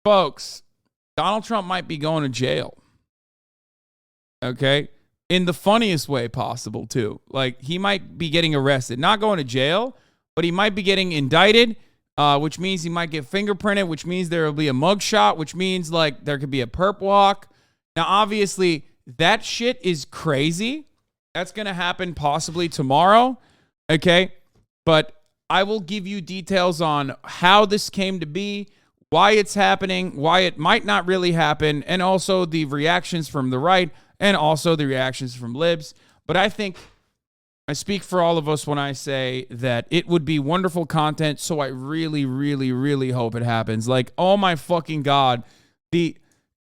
Folks, Donald Trump might be going to jail. Okay? In the funniest way possible, too. Like, he might be getting arrested. Not going to jail, but he might be getting indicted, which means he might get fingerprinted, which means there will be a mugshot, which means, like, there could be a perp walk. Now, obviously, that shit is crazy. That's going to happen possibly tomorrow. Okay? But I will give you details on how this came to be, why it's happening, why it might not really happen, and also the reactions from the right and also the reactions from libs. But I think I speak for all of us when I say that it would be wonderful content, so I really, really, really hope it happens. Like, oh my fucking God, the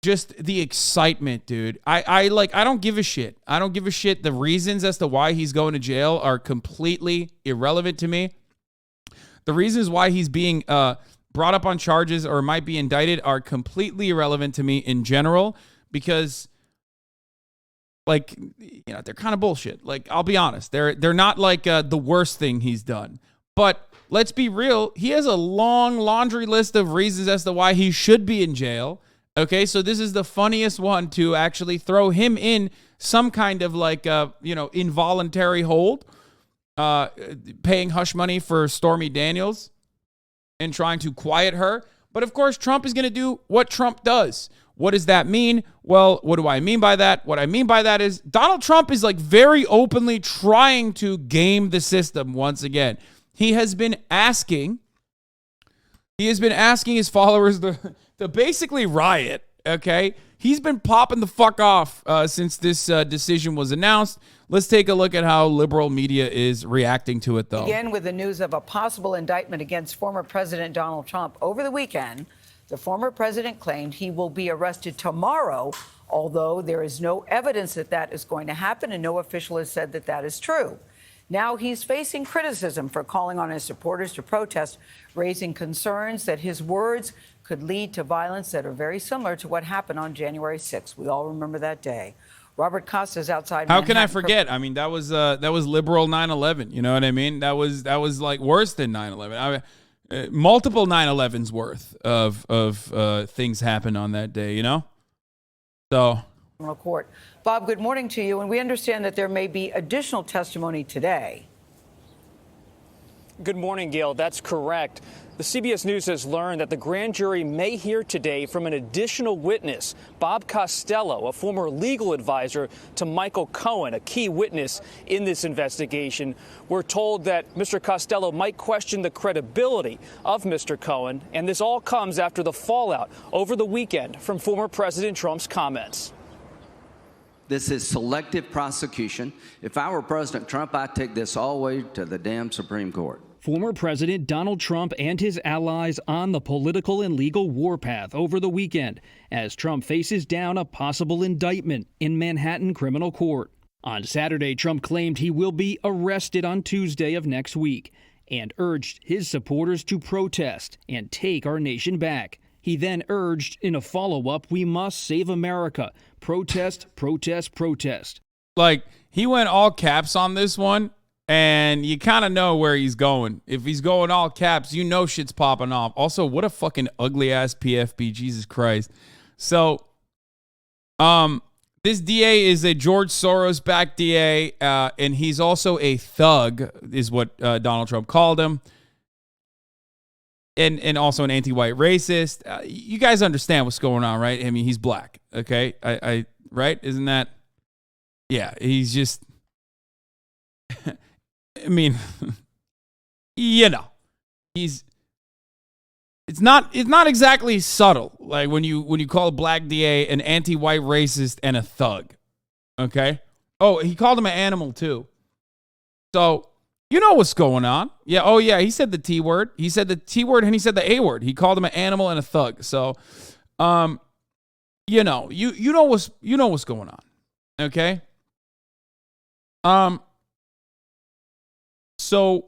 excitement, dude. I don't give a shit. I don't give a shit. The reasons as to why he's going to jail are completely irrelevant to me. The reasons why he's being brought up on charges or might be indicted are completely irrelevant to me in general, because, like, you know, they're kind of bullshit. Like, I'll be honest. They're not like the worst thing he's done. But let's be real. He has a long laundry list of reasons as to why he should be in jail. Okay, so this is the funniest one to actually throw him in some kind of like, involuntary hold, paying hush money for Stormy Daniels and trying to quiet her. But of course, Trump is going to do what Trump does. What does that mean? Well, what do I mean by that? What I mean by that is Donald Trump is like very openly trying to game the system once again. He has been asking his followers to basically riot, okay? He's been popping the fuck off since this decision was announced. Let's take a look at how liberal media is reacting to it, though. Again, with the news of a possible indictment against former President Donald Trump over the weekend, the former president claimed he will be arrested tomorrow, although there is no evidence that that is going to happen, and no official has said that that is true. Now he's facing criticism for calling on his supporters to protest, raising concerns that his words could lead to violence that are very similar to what happened on January 6th. We all remember that day. Robert Costa's outside. How can I forget? I mean, that was liberal 9/11. You know what I mean? That was like worse than 9/11. Multiple 9/11s worth of things happened on that day. You know, so. Court. Bob, good morning to you. And we understand that there may be additional testimony today. Good morning, Gail. That's correct. The CBS News has learned that the grand jury may hear today from an additional witness, Bob Costello, a former legal advisor to Michael Cohen, a key witness in this investigation. We're told that Mr. Costello might question the credibility of Mr. Cohen, and this all comes after the fallout over the weekend from former President Trump's comments. This is selective prosecution. If I were President Trump, I'd take this all the way to the damn Supreme Court. Former President Donald Trump and his allies on the political and legal warpath over the weekend as Trump faces down a possible indictment in Manhattan criminal court. On Saturday, Trump claimed he will be arrested on Tuesday of next week and urged his supporters to protest and take our nation back. He then urged in a follow-up, "We must save America. Protest, protest, protest." Like, he went all caps on this one, and you kind of know where he's going. If he's going all caps, you know shit's popping off. Also, what a fucking ugly-ass PFP, Jesus Christ. So, this DA is a George Soros-backed DA, and he's also a thug, is what Donald Trump called him. And also an anti-white racist. You guys understand what's going on, right? I mean, he's black, okay? I right? Isn't that? Yeah, he's just. I mean, you know, it's not exactly subtle. Like when you call a black DA an anti-white racist and a thug, okay? Oh, he called him an animal too. So. You know what's going on. Yeah, oh yeah, he said the T word. He said the T word and he said the A word. He called him an animal and a thug. So, you know what's going on. Okay? So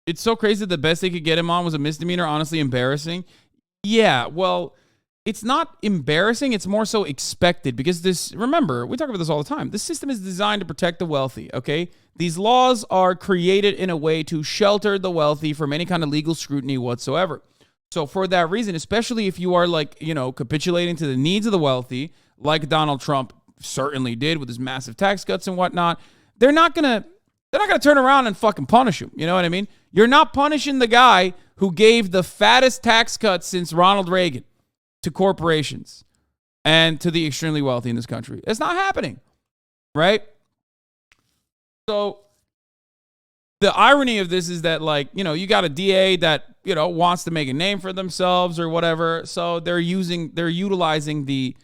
it's so crazy that the best they could get him on was a misdemeanor, honestly embarrassing. Yeah, well, it's not embarrassing. It's more so expected because remember, we talk about this all the time. This system is designed to protect the wealthy, okay? These laws are created in a way to shelter the wealthy from any kind of legal scrutiny whatsoever. So for that reason, especially if you are like, capitulating to the needs of the wealthy, like Donald Trump certainly did with his massive tax cuts and whatnot, they're not gonna turn around and fucking punish him. You know what I mean? You're not punishing the guy who gave the fattest tax cuts since Ronald Reagan to corporations and to the extremely wealthy in this country. It's not happening, right? So the irony of this is that, like, you got a DA that, wants to make a name for themselves or whatever. So they're utilizing the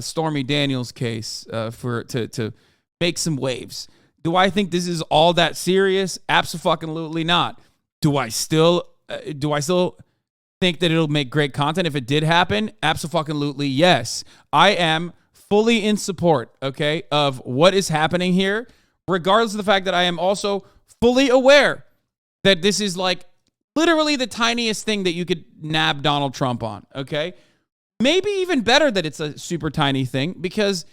Stormy Daniels case to make some waves. Do I think this is all that serious? Abso-fucking-lutely not. Do I still think that it'll make great content if it did happen? Abso-fucking-lutely yes. I am fully in support, okay, of what is happening here, regardless of the fact that I am also fully aware that this is like literally the tiniest thing that you could nab Donald Trump on, okay? Maybe even better that it's a super tiny thing, because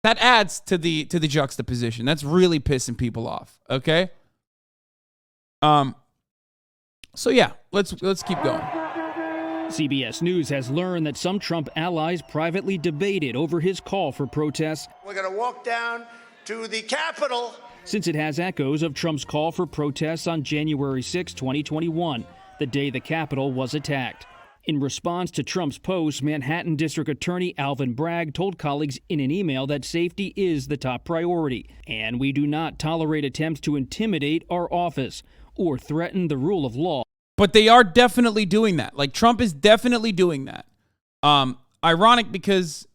that adds to the juxtaposition. That's really pissing people off, okay? So yeah, let's keep going. CBS News has learned that some Trump allies privately debated over his call for protests. We're going to walk down to the Capitol. Since it has echoes of Trump's call for protests on January 6, 2021, the day the Capitol was attacked. In response to Trump's post, Manhattan District Attorney Alvin Bragg told colleagues in an email that safety is the top priority, and we do not tolerate attempts to intimidate our office or threaten the rule of law. But they are definitely doing that. Like, Trump is definitely doing that. Ironic because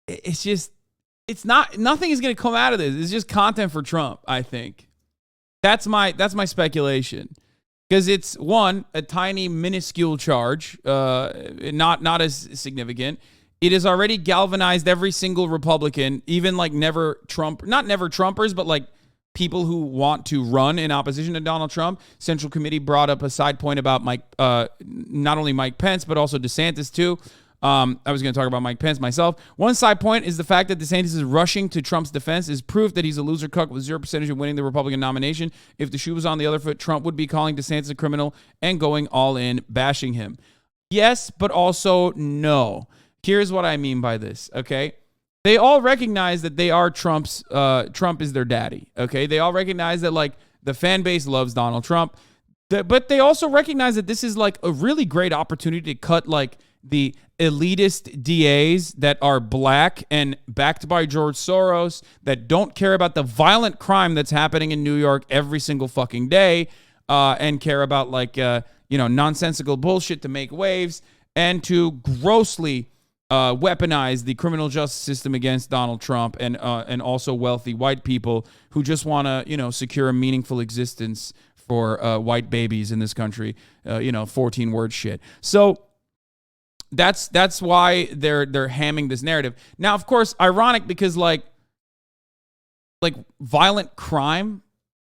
it's just, nothing is going to come out of this. It's just content for Trump, I think. That's my speculation. Because it's, one, a tiny, minuscule charge, not as significant. It has already galvanized every single Republican, even like not never Trumpers, but like people who want to run in opposition to Donald Trump. Central Committee brought up a side point about not only Mike Pence, but also DeSantis too. I was going to talk about Mike Pence myself. One side point is the fact that DeSantis is rushing to Trump's defense is proof that he's a loser cuck with 0% of winning the Republican nomination. If the shoe was on the other foot, Trump would be calling DeSantis a criminal and going all in, bashing him. Yes, but also no. Here's what I mean by this, okay? They all recognize that they are Trump is their daddy, okay? They all recognize that, like, the fan base loves Donald Trump. But they also recognize that this is, like, a really great opportunity to cut, like, the elitist DAs that are black and backed by George Soros, that don't care about the violent crime that's happening in New York every single fucking day, and care about, like, nonsensical bullshit to make waves, and to grossly weaponize the criminal justice system against Donald Trump and also wealthy white people who just want to, secure a meaningful existence for white babies in this country, 14-word shit. So that's why they're hamming this narrative. Now, of course, ironic because like violent crime,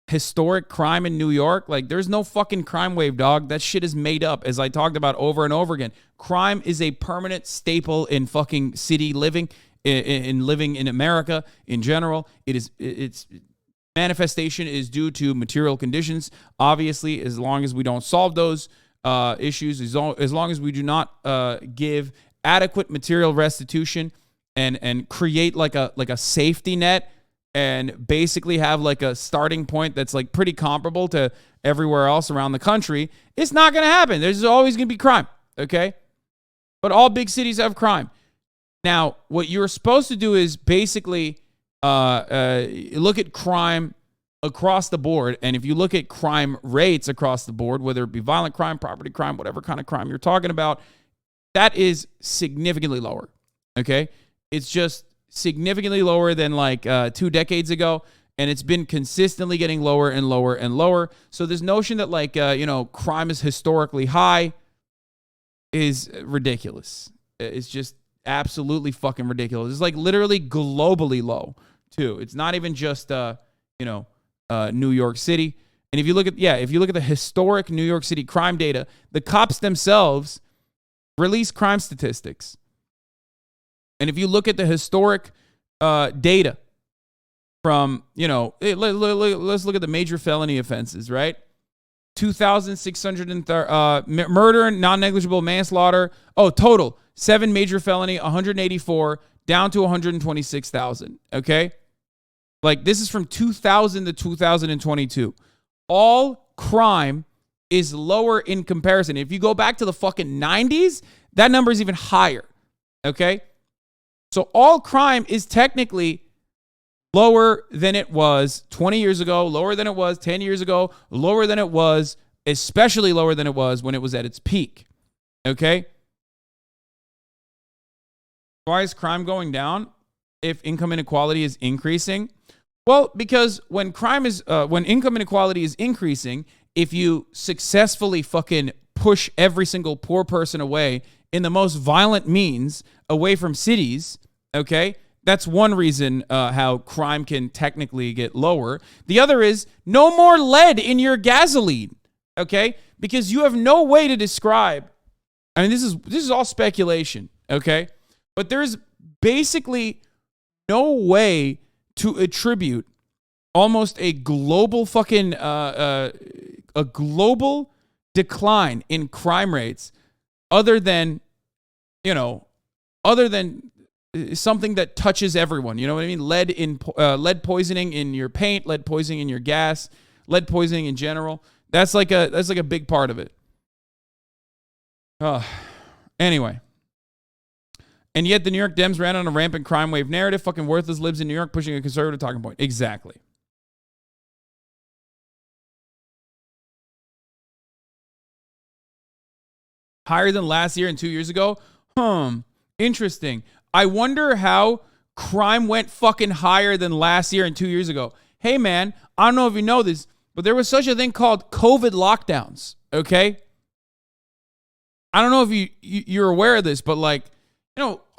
historic crime in New York, like, there's no fucking crime wave, dog. That shit is made up, as I talked about over and over again. Crime is a permanent staple in fucking city living, in living in America in general. Its manifestation is due to material conditions. Obviously, as long as we don't solve those issues, as long as we do not give adequate material restitution and create like a safety net, and basically have like a starting point that's like pretty comparable to everywhere else around the country, it's not going to happen. There's always going to be crime, okay? But all big cities have crime. Now, what you're supposed to do is basically look at crime across the board, and if you look at crime rates across the board, whether it be violent crime, property crime, whatever kind of crime you're talking about, that is significantly lower, okay? It's just significantly lower than like 2 decades ago, and it's been consistently getting lower and lower and lower. So this notion that like crime is historically high is ridiculous. It's just absolutely fucking ridiculous. It's like literally globally low too. It's not even just New York City. And if you look at the historic New York City crime data, the cops themselves release crime statistics. And if you look at the historic data from, let's look at the major felony offenses, right? 2,630 murder, non-negligible manslaughter. Oh, total 7 major felony, 184 down to 126,000. Okay, like this is from 2000 to 2022. All crime is lower in comparison. If you go back to the fucking 90s, that number is even higher. Okay, so all crime is technically lower than it was 20 years ago, lower than it was 10 years ago, lower than it was, especially lower than it was when it was at its peak. Okay? Why is crime going down if income inequality is increasing? Well, because when income inequality is increasing, if you successfully fucking push every single poor person away in the most violent means away from cities, okay? That's one reason how crime can technically get lower. The other is no more lead in your gasoline, okay? Because you have no way to describe. I mean, this is all speculation, okay? But there's basically no way to attribute almost a global fucking a global decline in crime rates other than something that touches everyone. You know what I mean? Lead poisoning in your paint, lead poisoning in your gas, lead poisoning in general. That's like a big part of it. Anyway. And yet the New York Dems ran on a rampant crime wave narrative. Fucking worthless libs in New York pushing a conservative talking point. Exactly. Higher than last year and 2 years ago? Interesting. I wonder how crime went fucking higher than last year and 2 years ago. Hey, man, I don't know if you know this, but there was such a thing called COVID lockdowns, okay? I don't know if you're aware of this, but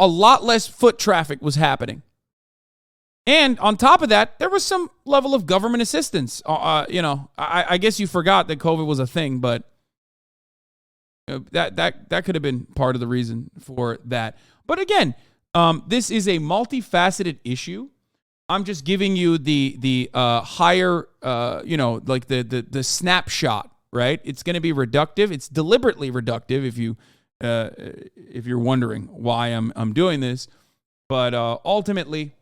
a lot less foot traffic was happening. And on top of that, there was some level of government assistance. I guess you forgot that COVID was a thing, but that could have been part of the reason for that. But again, this is a multifaceted issue. I'm just giving you the higher, the snapshot, right? It's going to be reductive. It's deliberately reductive if you're wondering why I'm doing this. But ultimately,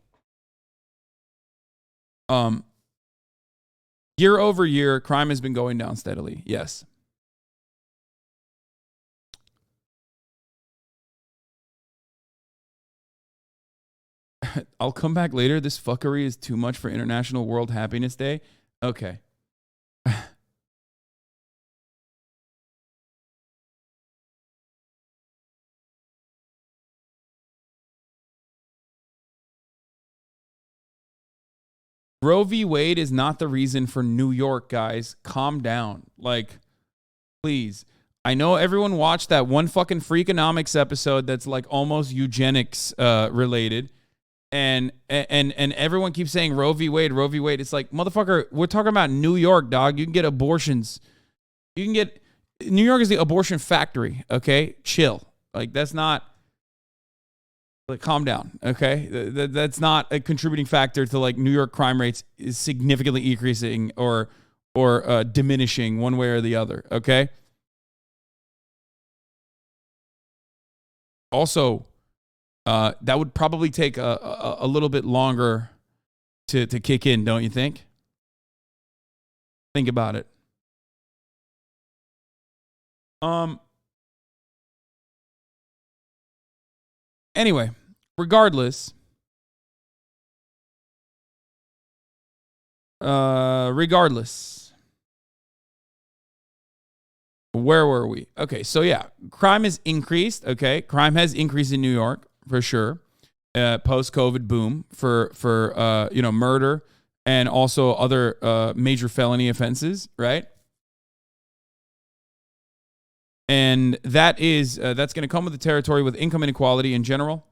year over year, crime has been going down steadily. Yes. I'll come back later. This fuckery is too much for International World Happiness Day. Okay. Roe v. Wade is not the reason for New York, guys. Calm down. Please. I know everyone watched that one fucking Freakonomics episode that's almost eugenics related. And everyone keeps saying Roe v. Wade, Roe v. Wade. It's motherfucker, we're talking about New York, dog. You can get abortions. New York is the abortion factory, okay? Chill. That's not, calm down, okay? That's not a contributing factor to New York crime rates is significantly increasing or diminishing one way or the other, okay? Also, that would probably take a little bit longer to kick in, don't you think? Think about it. Anyway, regardless, where were we? Okay, so yeah, crime has increased. Okay, crime has increased in New York for sure. Post-COVID boom for murder and also other major felony offenses, right? And that's going to come with the territory with income inequality in general.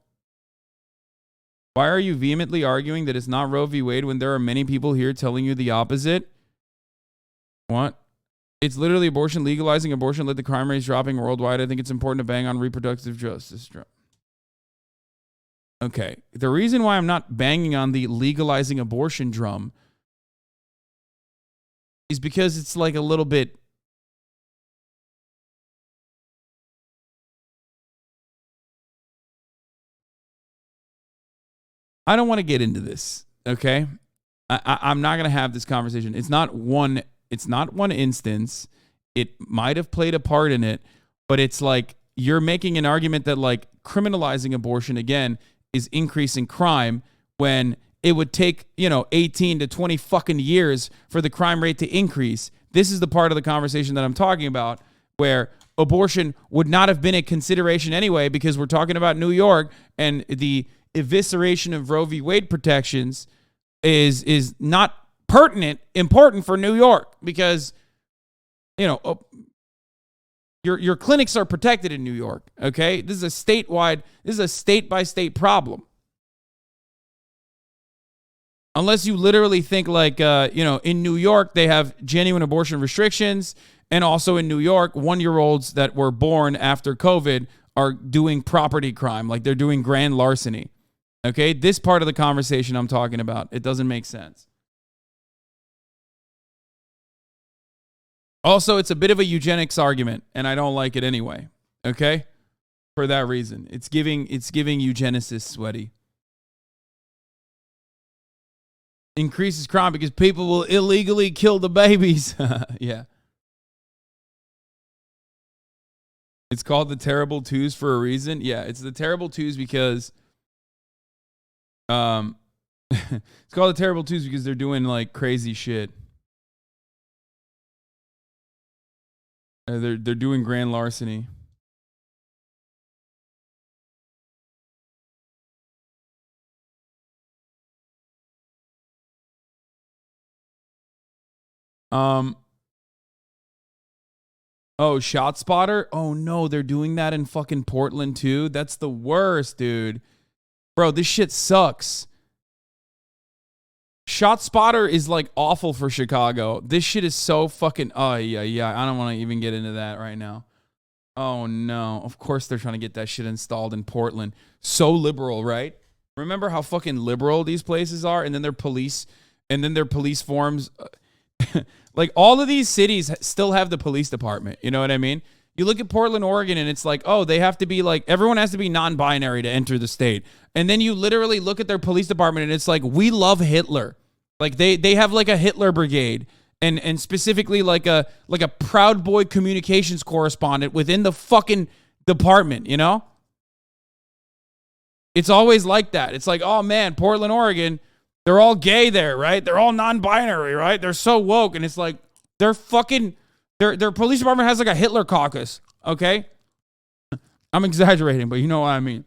Why are you vehemently arguing that it's not Roe v. Wade when there are many people here telling you the opposite? What? It's literally abortion. Legalizing abortion led to crime rates dropping worldwide. I think it's important to bang on reproductive justice. Okay. The reason why I'm not banging on the legalizing abortion drum is because it's like a little bit. I don't want to get into this. Okay. I'm not going to have this conversation. It's not one instance. It might have played a part in it, but it's like you're making an argument that like criminalizing abortion again is increasing crime when it would take, 18 to 20 fucking years for the crime rate to increase. This is the part of the conversation that I'm talking about where abortion would not have been a consideration anyway, because we're talking about New York, and the evisceration of Roe v. Wade protections is not important for New York, because your clinics are protected in New York. Okay, this is a state by state problem. Unless you literally think like in New York they have genuine abortion restrictions, and also in New York 1-year-olds that were born after COVID are doing property crime, like they're doing grand larceny. Okay, this part of the conversation I'm talking about, it doesn't make sense. Also, it's a bit of a eugenics argument, and I don't like it anyway. Okay, for that reason, it's giving eugenicists sweaty. Increases crime because people will illegally kill the babies. Yeah. It's called the Terrible Twos for a reason. Yeah, it's the Terrible Twos because it's called the Terrible Twos because they're doing like crazy shit. They're doing grand larceny. Oh, ShotSpotter? Oh no, they're doing that in fucking Portland too? That's the worst, dude. Bro, this shit sucks. ShotSpotter is like awful for Chicago. This shit is so fucking, yeah. I don't want to even get into that right now. Oh no, of course they're trying to get that shit installed in Portland. So liberal, right? Remember how fucking liberal these places are? And then their police forms. Like all of these cities still have the police department. You know what I mean? You look at Portland, Oregon, and it's like, oh, they have to be like, everyone has to be non-binary to enter the state. And then you literally look at their police department and it's like, we love Hitler. Like they have like a Hitler brigade and specifically like a Proud Boy communications correspondent within the fucking department, you know? It's always like that. It's like, oh man, Portland, Oregon, they're all gay there, right? They're all non-binary, right? They're so woke. And it's like, they're fucking, their police department has like a Hitler caucus, okay? I'm exaggerating, but you know what I mean.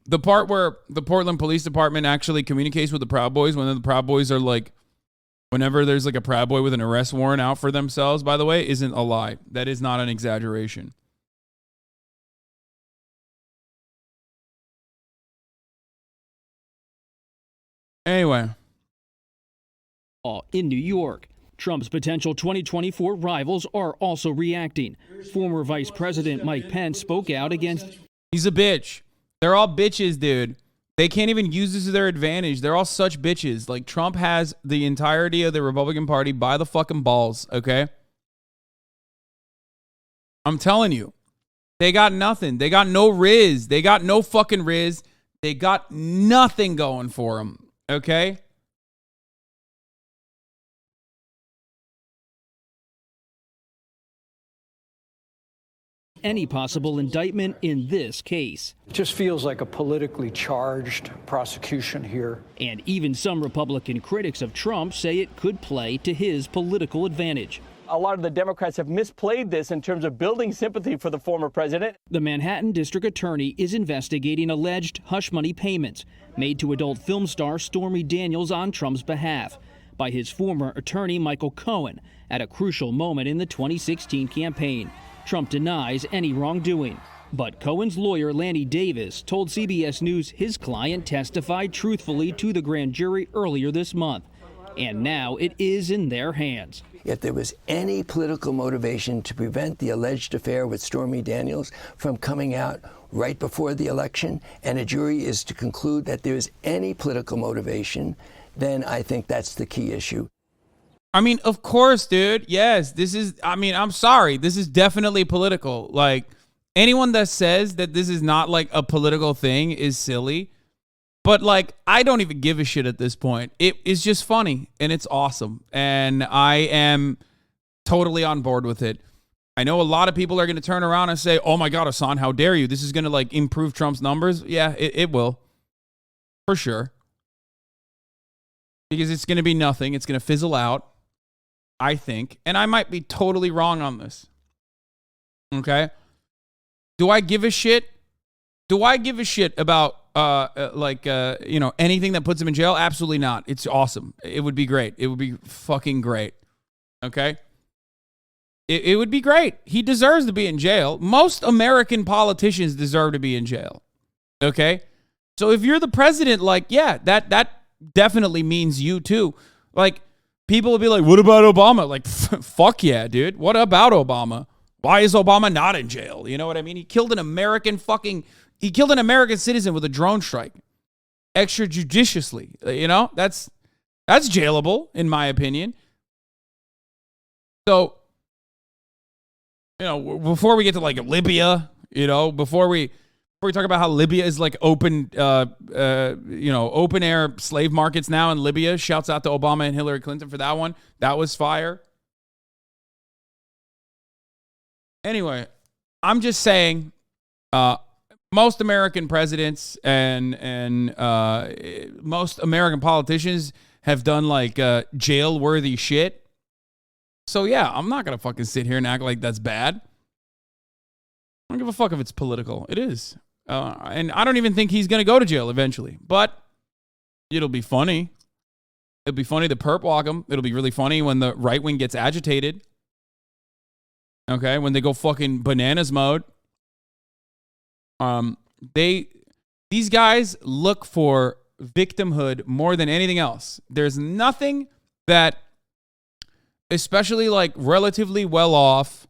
The part where the Portland Police Department actually communicates with the Proud Boys, when the Proud Boys are like, whenever there's like a Proud Boy with an arrest warrant out for themselves, by the way, isn't a lie. That is not an exaggeration. Anyway. In New York, Trump's potential 2024 rivals are also reacting. Former Vice President Mike Pence spoke out against... He's a bitch. They're all bitches, dude. They can't even use this to their advantage. They're all such bitches. Like, Trump has the entirety of the Republican Party by the fucking balls, okay? I'm telling you. They got nothing. They got no riz. They got no fucking riz. They got nothing going for them, okay? any possible indictment in this case. It just feels like a politically charged prosecution here. And even some Republican critics of Trump say it could play to his political advantage. A lot of the Democrats have misplayed this in terms of building sympathy for the former president. The Manhattan District Attorney is investigating alleged hush money payments made to adult film star Stormy Daniels on Trump's behalf by his former attorney Michael Cohen at a crucial moment in the 2016 campaign. Trump denies any wrongdoing. But Cohen's lawyer, Lanny Davis, told CBS News his client testified truthfully to the grand jury earlier this month. And now it is in their hands. if there was any political motivation to prevent the alleged affair with Stormy Daniels from coming out right before the election, and a jury is to conclude that there is any political motivation, then I think that's the key issue. I mean, of course, dude. Yes, I'm sorry. This is definitely political. Like, anyone that says that this is not like a political thing is silly. But like, I don't even give a shit at this point. It is just funny and it's awesome. And I am totally on board with it. I know a lot of people are going to turn around and say, oh my God, Hasan, how dare you? This is going to like improve Trump's numbers. Yeah, it will. For sure. Because it's going to be nothing. It's going to fizzle out, I think. And I might be totally wrong on this. Okay? Do I give a shit? Do I give a shit about anything that puts him in jail? Absolutely not. It's awesome. It would be great. It would be fucking great. Okay? It would be great. He deserves to be in jail. Most American politicians deserve to be in jail. Okay? So if you're the president, like, yeah, that definitely means you too. Like, people will be like, what about Obama? Like, fuck yeah, dude. What about Obama? Why is Obama not in jail? You know what I mean? He killed an American citizen with a drone strike. Extrajudiciously. You know? That's jailable, in my opinion. So, you know, before we get to like Libya, you know, before we talk about how Libya is like open air slave markets now in Libya. Shouts out to Obama and Hillary Clinton for that one. That was fire. Anyway, I'm just saying, most American presidents and most American politicians have done like jail-worthy shit. So yeah, I'm not gonna fucking sit here and act like that's bad. I don't give a fuck if it's political. It is. And I don't even think he's going to go to jail eventually. But it'll be funny. It'll be funny to perp walk him. It'll be really funny when the right wing gets agitated. Okay? When they go fucking bananas mode. These guys look for victimhood more than anything else. There's nothing that, especially like relatively well off,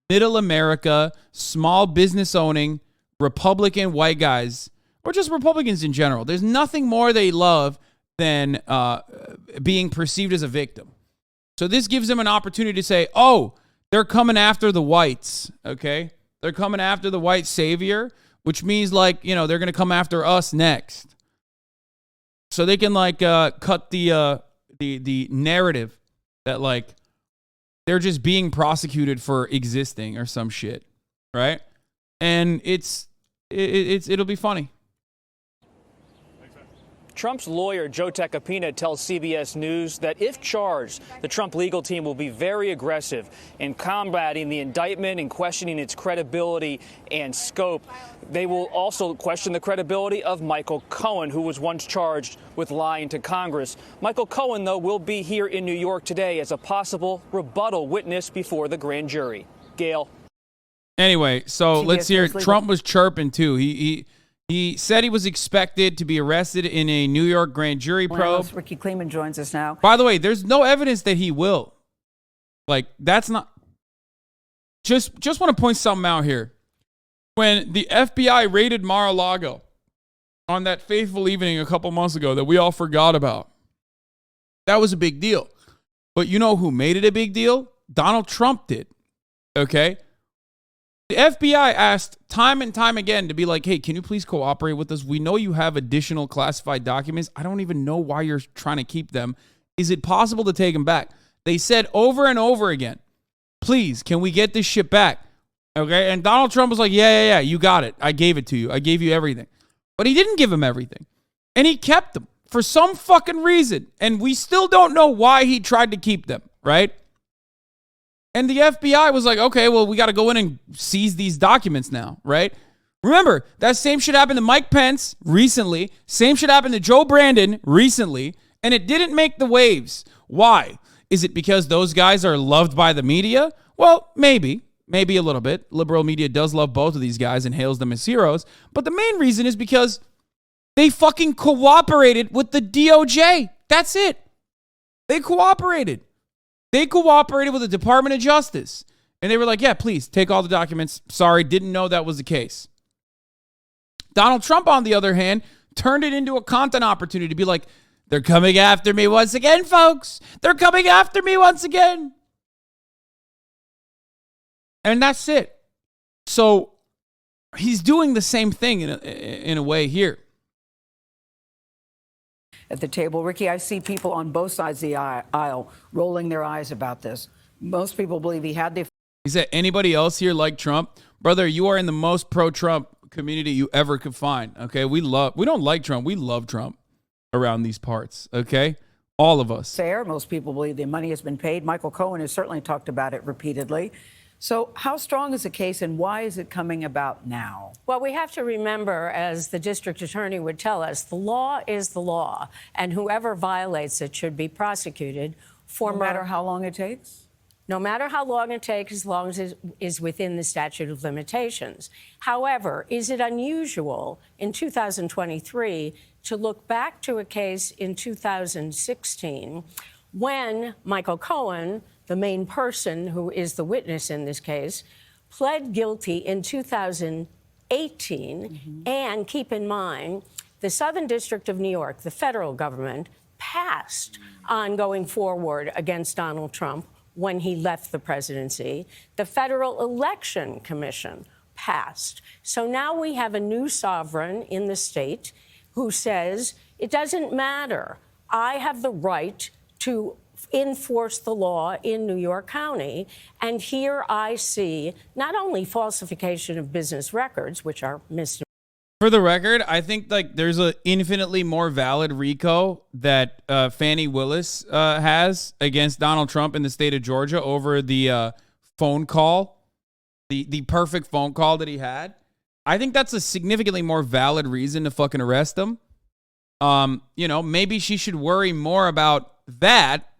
middle America, small business owning, Republican white guys, or just Republicans in general. There's nothing more they love than being perceived as a victim. So this gives them an opportunity to say, oh, they're coming after the whites, okay? They're coming after the white savior, which means like, you know, they're going to come after us next. So they can like cut the narrative that like they're just being prosecuted for existing or some shit, right? And it'll be funny. Trump's lawyer, Joe Tacopina, tells CBS News that if charged, the Trump legal team will be very aggressive in combating the indictment and questioning its credibility and scope. They will also question the credibility of Michael Cohen, who was once charged with lying to Congress. Michael Cohen, though, will be here in New York today as a possible rebuttal witness before the grand jury. Gail. Anyway, so let's hear it. Trump was chirping, too. He said he was expected to be arrested in a New York grand jury probe. Ricky Kleeman joins us now. By the way, there's no evidence that he will. Like, that's not... Just want to point something out here. When the FBI raided Mar-a-Lago on that fateful evening a couple months ago that we all forgot about, that was a big deal. But you know who made it a big deal? Donald Trump did. Okay? The FBI asked time and time again to be like, hey, can you please cooperate with us? We know you have additional classified documents. I don't even know why you're trying to keep them. Is it possible to take them back? They said over and over again, please, can we get this shit back? Okay, and Donald Trump was like, yeah, you got it. I gave it to you. I gave you everything. But he didn't give him everything. And he kept them for some fucking reason. And we still don't know why he tried to keep them, right? And the FBI was like, okay, well, we got to go in and seize these documents now, right? Remember, that same shit happened to Mike Pence recently. Same shit happened to Joe Brandon recently. And it didn't make the waves. Why? Is it because those guys are loved by the media? Well, maybe a little bit. Liberal media does love both of these guys and hails them as heroes. But the main reason is because they fucking cooperated with the DOJ. That's it. They cooperated. They cooperated with the Department of Justice. And they were like, yeah, please take all the documents. Sorry, didn't know that was the case. Donald Trump, on the other hand, turned it into a content opportunity to be like, they're coming after me once again, folks. They're coming after me once again. And that's it. So he's doing the same thing in a way here. At the table, Ricky, I see people on both sides of the aisle rolling their eyes about this. Most people believe he had the... He said, anybody else here like Trump? Brother, you are in the most pro-Trump community you ever could find, okay? We don't like Trump. We love Trump around these parts, okay? All of us. Fair. Most people believe the money has been paid. Michael Cohen has certainly talked about it repeatedly. So how strong is the case and why is it coming about now? Well, we have to remember, as the district attorney would tell us, the law is the law, and whoever violates it should be prosecuted. No matter how long it takes? No matter how long it takes, as long as it is within the statute of limitations. However, is it unusual in 2023 to look back to a case in 2016 when Michael Cohen, the main person who is the witness in this case, pled guilty in 2018? And keep in mind, the Southern District of New York, the federal government, passed on going forward against Donald Trump when he left the presidency. The Federal Election Commission passed. So now we have a new sovereign in the state who says, it doesn't matter. I have the right to enforce the law in New York County. And here I see not only falsification of business records, which are misdemeanors. For the record, I think like there's an infinitely more valid RICO that Fannie Willis has against Donald Trump in the state of Georgia over the phone call, the perfect phone call that he had. I think that's a significantly more valid reason to fucking arrest him. You know, maybe she should worry more about that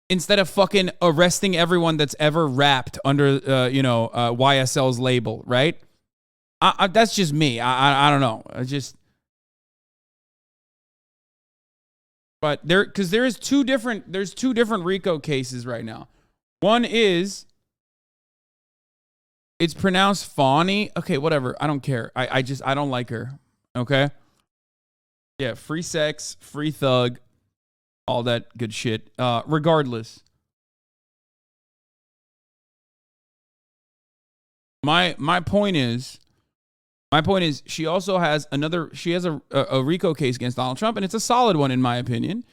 instead of fucking arresting everyone that's ever rapped under, YSL's label, right? That's just me. I don't know. But there's two different RICO cases right now. One is it's pronounced Fawny. Okay, whatever. I don't care. I don't like her. Okay. Yeah, free sex, free thug, all that good shit. Regardless. My point is she also has a RICO case against Donald Trump, and it's a solid one in my opinion.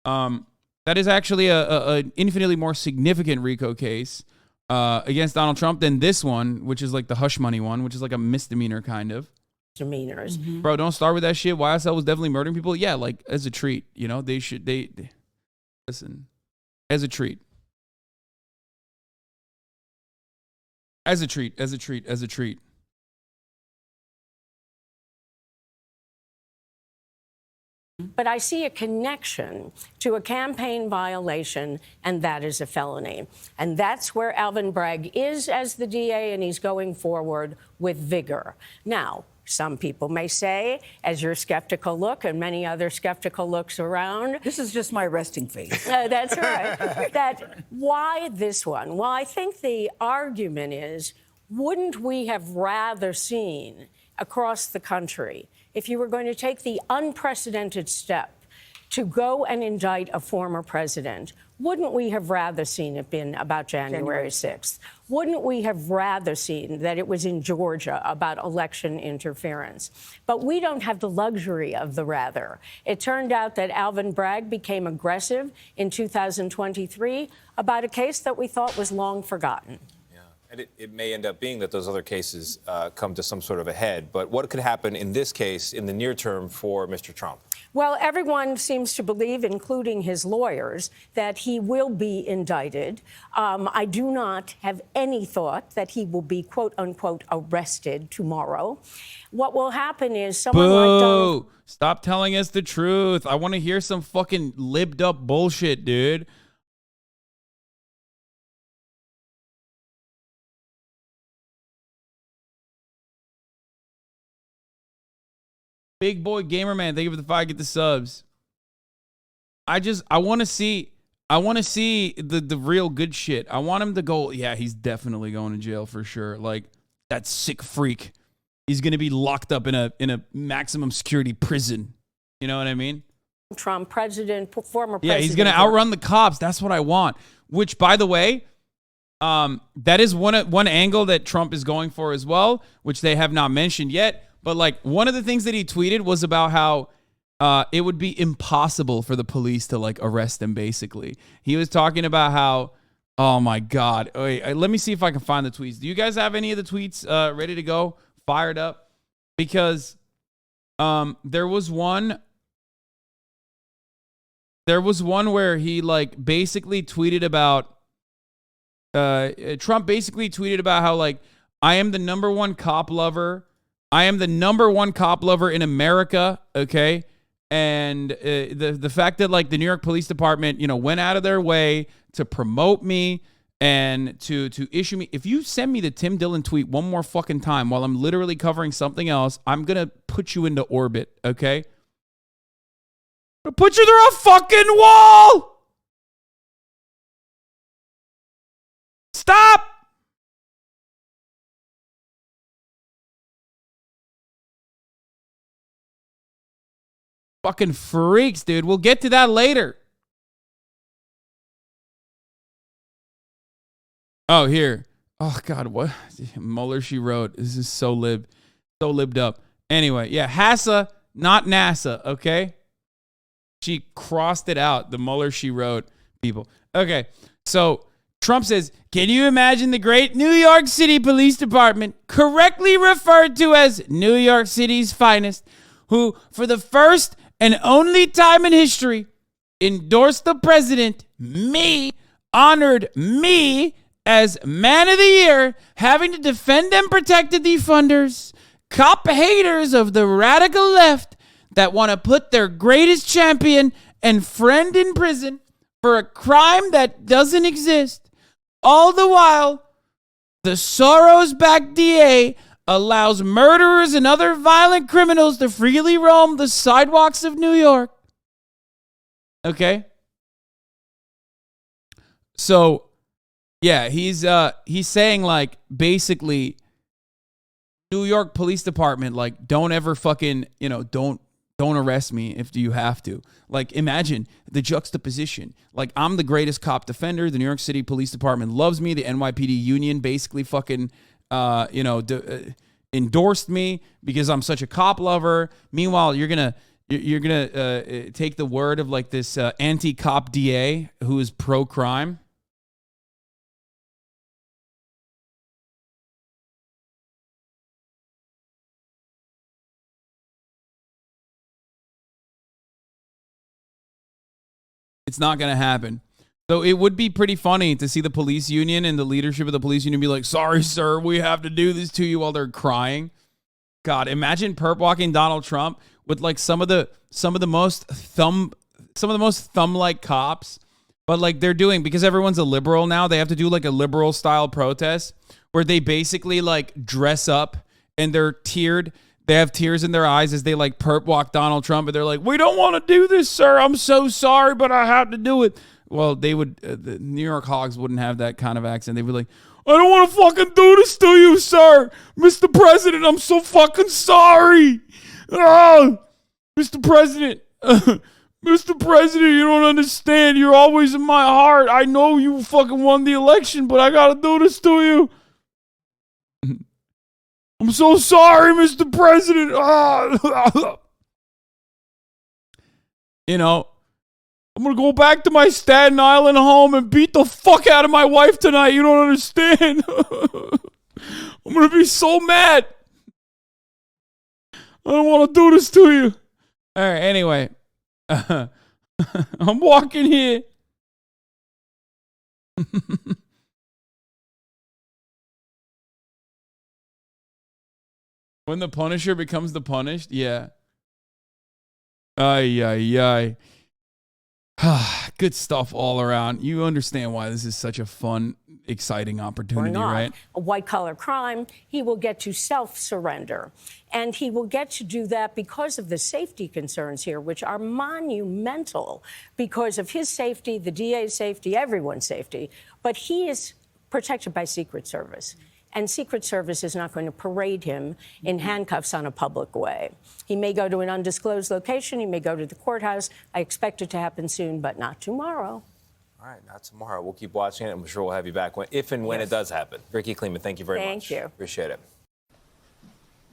That is actually a infinitely more significant RICO case against Donald Trump than this one, which is like the hush money one, which is like a misdemeanor kind of. Misdemeanors. Bro, don't start with that shit. YSL was definitely murdering people. Yeah, like as a treat, you know, they listen, as a treat. As a treat. But I see a connection to a campaign violation, and that is a felony. And that's where Alvin Bragg is as the DA, and he's going forward with vigor. Now, some people may say, as your skeptical look and many other skeptical looks around. This is just my resting face. That's right. That why this one? Well, I think the argument is, wouldn't we have rather seen across the country, if you were going to take the unprecedented step to go and indict a former president, wouldn't we have rather seen it been about January 6th? Wouldn't we have rather seen that it was in Georgia about election interference? But we don't have the luxury of the rather. It turned out that Alvin Bragg became aggressive in 2023 about a case that we thought was long forgotten. And it may end up being that those other cases come to some sort of a head. But what could happen in this case in the near term for Mr. Trump? Well, everyone seems to believe, including his lawyers, that he will be indicted. I do not have any thought that he will be, quote unquote, arrested tomorrow. What will happen is someone like Donald... Stop telling us the truth. I want to hear some fucking libbed up bullshit, dude. Big boy gamer man, thank you for the 5, get the subs. I want to see, I want to see the real good shit. I want him to go, yeah, he's definitely going to jail for sure. Like, that sick freak. He's going to be locked up in a maximum security prison. You know what I mean? Trump, former president. Yeah, he's going to outrun the cops. That's what I want. Which, by the way, that is one angle that Trump is going for as well, which they have not mentioned yet. But like, one of the things that he tweeted was about how it would be impossible for the police to like arrest him. Basically, he was talking about how, oh my God, wait, let me see if I can find the tweets. Do you guys have any of the tweets ready to go, fired up? Because there was one where he like basically tweeted about. Trump basically tweeted about how, like, I am the number one cop lover. I am the number one cop lover in America, okay? And the fact that, like, the New York Police Department, you know, went out of their way to promote me and to issue me. If you send me the Tim Dillon tweet one more fucking time while I'm literally covering something else, I'm going to put you into orbit, okay? I'll put you through a fucking wall! Stop! Fucking freaks, dude. We'll get to that later. Oh, here. Oh, God, what? Mueller, she wrote. This is so libbed up. Anyway, yeah, HASA, not NASA, okay? She crossed it out, the Mueller, she wrote people. Okay, so Trump says, can you imagine the great New York City Police Department, correctly referred to as New York City's finest, who, for the first and only time in history, endorsed the president, me, honored me as Man of the Year, having to defend and protect the defunders, cop haters of the radical left that want to put their greatest champion and friend in prison for a crime that doesn't exist. All the while, the Soros-backed DA allows murderers and other violent criminals to freely roam the sidewalks of New York. Okay? So, yeah, he's saying, like, basically, New York Police Department, like, don't ever fucking, you know, don't arrest me if you have to. Like, imagine the juxtaposition. Like, I'm the greatest cop defender. The New York City Police Department loves me. The NYPD union basically fucking, endorsed me because I'm such a cop lover. Meanwhile, you're gonna take the word of like this anti-cop DA who is pro-crime. It's not going to happen. So it would be pretty funny to see the police union and the leadership of the police union be like, sorry, sir, we have to do this to you, while they're crying. God, imagine perp walking Donald Trump with like some of the most thumb-like cops, but like they're doing, because everyone's a liberal now, they have to do like a liberal style protest where they basically like dress up and they're tiered. They have tears in their eyes as they like perp walk Donald Trump, and they're like, we don't want to do this, sir. I'm so sorry, but I have to do it. Well, they would, the New York Hogs wouldn't have that kind of accent. They'd be like, I don't want to fucking do this to you, sir. Mr. President, I'm so fucking sorry. Oh, Mr. President, Mr. President, you don't understand. You're always in my heart. I know you fucking won the election, but I got to do this to you. I'm so sorry, Mr. President. You know, I'm going to go back to my Staten Island home and beat the fuck out of my wife tonight. You don't understand. I'm going to be so mad. I don't want to do this to you. All right, anyway. I'm walking here. When the Punisher becomes the punished? Yeah. Ay, ay, ay. Good stuff all around. You understand why this is such a fun, exciting opportunity, right? A white-collar crime, he will get to self-surrender. And he will get to do that because of the safety concerns here, which are monumental because of his safety, the DA's safety, everyone's safety. But he is protected by Secret Service. And Secret Service is not going to parade him in handcuffs on a public way. He may go to an undisclosed location. He may go to the courthouse. I expect it to happen soon, but not tomorrow. All right, not tomorrow. We'll keep watching it. I'm sure we'll have you back if and when it does happen. Ricky Kleeman, thank you very much. Thank you. Appreciate it.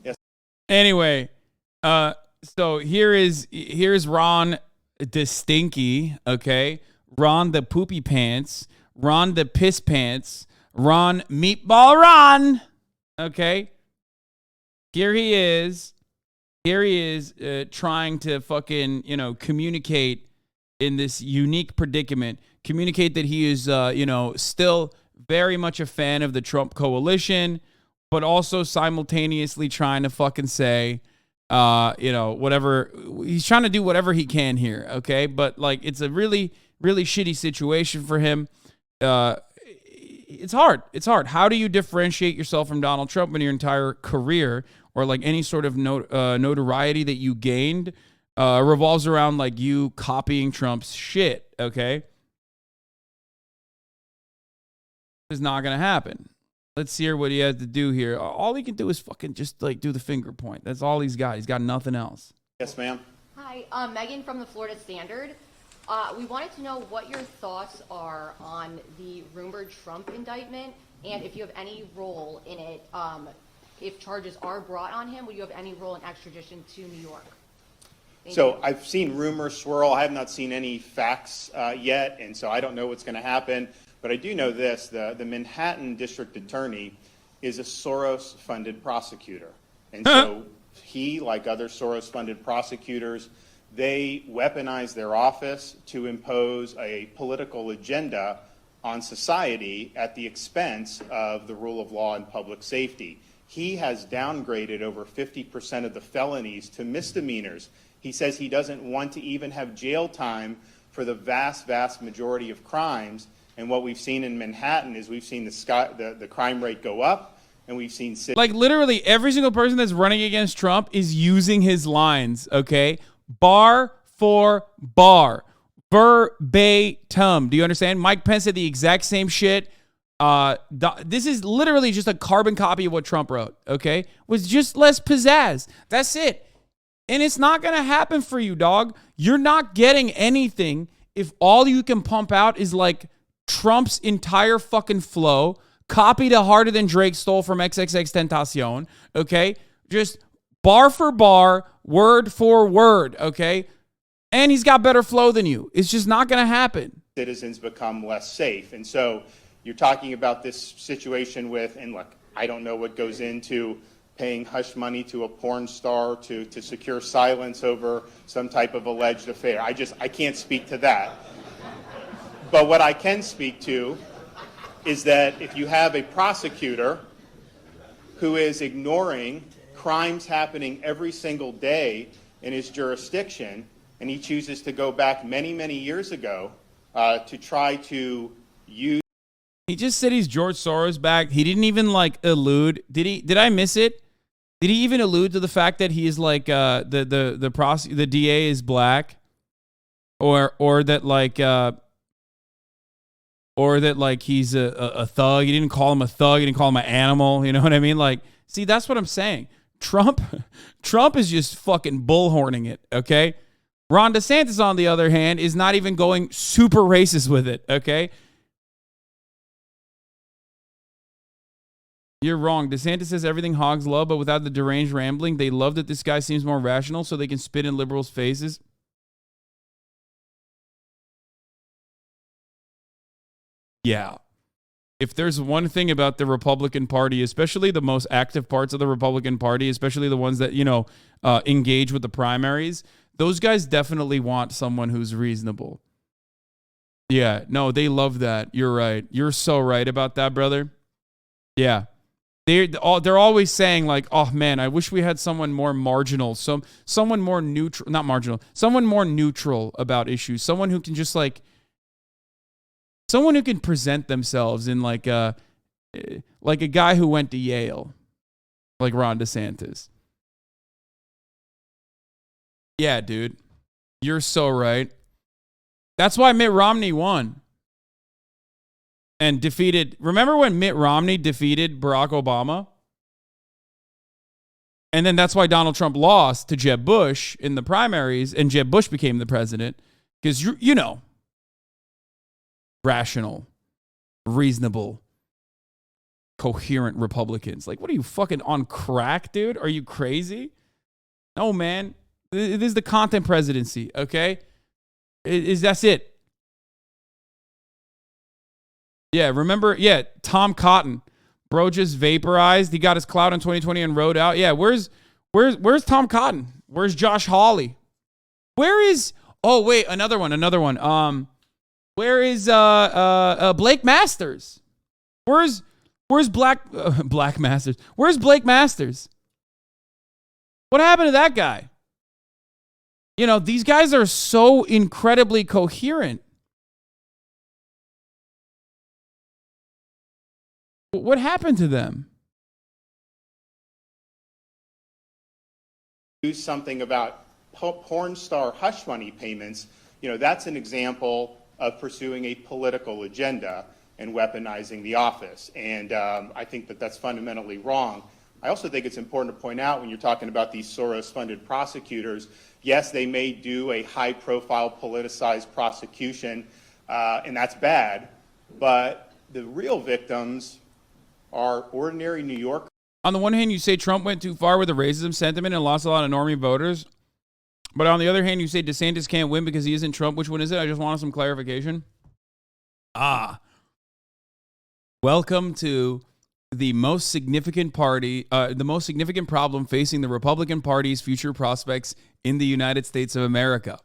Yes. Anyway, so here's Ron the Stinky, okay? Ron the Poopy Pants, Ron the Piss Pants, Ron Meatball Ron, okay? Here he is trying to fucking, communicate in this unique predicament, communicate that he is, still very much a fan of the Trump coalition, but also simultaneously trying to fucking say, whatever. He's trying to do whatever he can here, okay? But, it's a really, really shitty situation for him. It's hard. How do you differentiate yourself from Donald Trump when your entire career or any sort of notoriety that you gained revolves around you copying Trump's shit, okay? It's not going to happen. Let's hear what he has to do here. All he can do is fucking just do the finger point. That's all he's got. He's got nothing else. Yes, ma'am. Hi, Megan from the Florida Standard. We wanted to know what your thoughts are on the rumored Trump indictment and if you have any role in it. If charges are brought on him, will you have any role in extradition to New York? Thank you. I've seen rumors swirl. I have not seen any facts yet, and so I don't know what's going to happen. But I do know this, the Manhattan District Attorney is a Soros-funded prosecutor. And so he, like other Soros-funded prosecutors, they weaponize their office to impose a political agenda on society at the expense of the rule of law and public safety. He has downgraded over 50% of the felonies to misdemeanors. He says he doesn't want to even have jail time for the vast, vast majority of crimes. And what we've seen in Manhattan is we've seen the crime rate go up, and we've seen... literally every single person that's running against Trump is using his lines, okay? Bar for bar. Verbatim. Do you understand? Mike Pence said the exact same shit. This is literally just a carbon copy of what Trump wrote, okay? With just less pizzazz. That's it. And it's not going to happen for you, dog. You're not getting anything if all you can pump out is Trump's entire fucking flow, copied a harder than Drake stole from XXXTentacion, okay? Just bar for bar, word for word, okay? And he's got better flow than you. It's just not going to happen. Citizens become less safe. And so you're talking about this situation with, and look, I don't know what goes into paying hush money to a porn star to secure silence over some type of alleged affair. I can't speak to that. But what I can speak to is that if you have a prosecutor who is ignoring crimes happening every single day in his jurisdiction, and he chooses to go back many, many years ago to try to use... He just said he's George Soros back. He didn't even allude. Did I miss it? Did he even allude to the fact that he is the DA is black, or that he's a thug? He didn't call him a thug. He didn't call him an animal. You know what I mean? See, that's what I'm saying. Trump is just fucking bullhorning it. Okay. Ron DeSantis, on the other hand, is not even going super racist with it. Okay. You're wrong. DeSantis says everything hogs love, but without the deranged rambling. They love that this guy seems more rational so they can spit in liberals' faces. Yeah. If there's one thing about the Republican Party, especially the most active parts of the Republican Party, especially the ones that, engage with the primaries, those guys definitely want someone who's reasonable. Yeah. No, they love that. You're right. You're so right about that, brother. Yeah. they're always saying like, oh man, I wish we had someone more marginal, someone more neutral, not marginal, someone more neutral about issues, someone who can just like, someone who can present themselves in like a guy who went to Yale, like Ron DeSantis. Yeah, dude, you're so right. That's why Mitt Romney won. And defeated. Remember when Mitt Romney defeated Barack Obama? And then that's why Donald Trump lost to Jeb Bush in the primaries, and Jeb Bush became the president. Because, you know, rational, reasonable, coherent Republicans. Like, what are you, fucking on crack, dude? Are you crazy? No, man. This is the content presidency, okay? That's it. Yeah, remember? Yeah, Tom Cotton. Bro just vaporized. He got his clout in 2020 and rode out. Yeah, where's Tom Cotton? Where's Josh Hawley? Where is... Oh, wait, another one. Where is Blake Masters? Where's Black Masters? Where's Blake Masters? What happened to that guy? You know, these guys are so incredibly coherent. What happened to them? Do something about porn star hush money payments. You know, that's an example of pursuing a political agenda and weaponizing the office. And I think that that's fundamentally wrong. I also think it's important to point out when you're talking about these Soros-funded prosecutors, yes, they may do a high-profile politicized prosecution, and that's bad, but the real victims are ordinary New Yorkers. On the one hand, you say Trump went too far with the racism sentiment and lost a lot of normie voters. But on the other hand, you say DeSantis can't win because he isn't Trump. Which one is it? I just wanted some clarification. Welcome to the most significant party, the most significant problem facing the Republican Party's future prospects in the United States of America.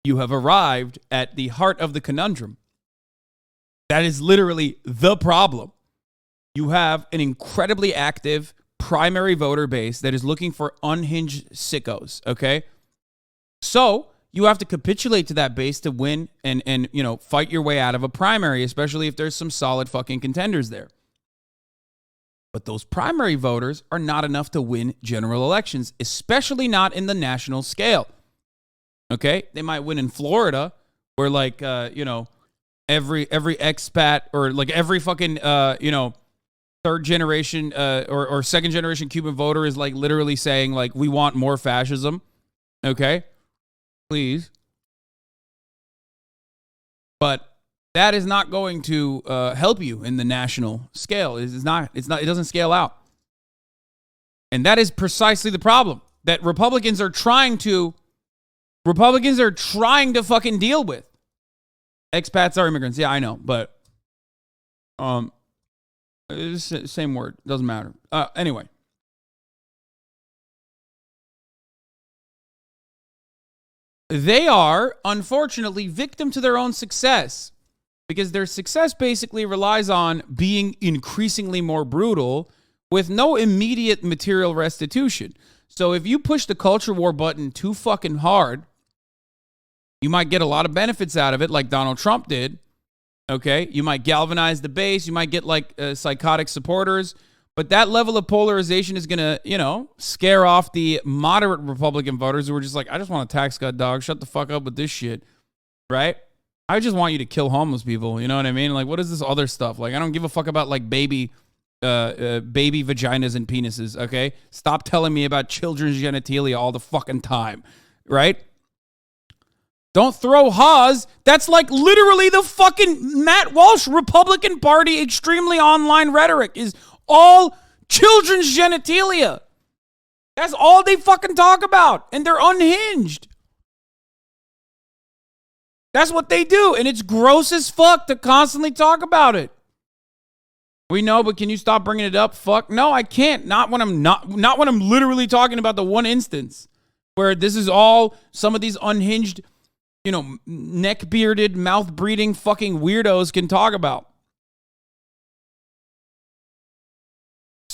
You have arrived at the heart of the conundrum. That is literally the problem. You have an incredibly active primary voter base that is looking for unhinged sickos, okay? So you have to capitulate to that base to win and you know, fight your way out of a primary, especially if there's some solid fucking contenders there. But those primary voters are not enough to win general elections, especially not in the national scale, okay? They might win in Florida where like, you know, every expat or like every fucking, you know, third generation or second generation Cuban voter is like literally saying like, we want more fascism. Okay, please. But that is not going to help you in the national scale. It doesn't scale out. And that is precisely the problem that Republicans are trying to fucking deal with. Expats are immigrants. Yeah, I know, but it's the same word. Doesn't matter. Anyway. They are, unfortunately, victim to their own success because their success basically relies on being increasingly more brutal with no immediate material restitution. So if you push the culture war button too fucking hard, you might get a lot of benefits out of it like Donald Trump did. Okay, you might galvanize the base. You might get like psychotic supporters. But that level of polarization is going to, you know, scare off the moderate Republican voters who are just like, I just want a tax cut, dog. Shut the fuck up with this shit. Right? I just want you to kill homeless people. You know what I mean? Like, what is this other stuff? Like, I don't give a fuck about like baby vaginas and penises. Okay? Stop telling me about children's genitalia all the fucking time. Right? Don't throw Haas. That's like literally the fucking Matt Walsh Republican Party extremely online rhetoric is all children's genitalia. That's all they fucking talk about. And they're unhinged. That's what they do. And it's gross as fuck to constantly talk about it. We know, but can you stop bringing it up? Fuck. No, I can't. Not when I'm literally talking about the one instance where this is all some of these unhinged, you know, neck-bearded, mouth-breathing fucking weirdos can talk about.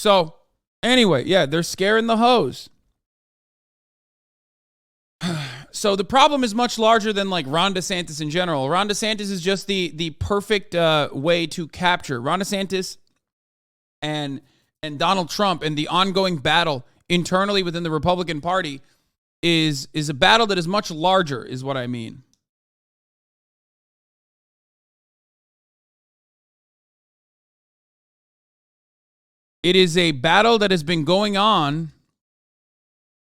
So anyway, yeah, they're scaring the hoes. So the problem is much larger than like Ron DeSantis in general. Ron DeSantis is just the perfect way to capture. Ron DeSantis and Donald Trump and the ongoing battle internally within the Republican Party is a battle that is much larger, is what I mean. It is a battle that has been going on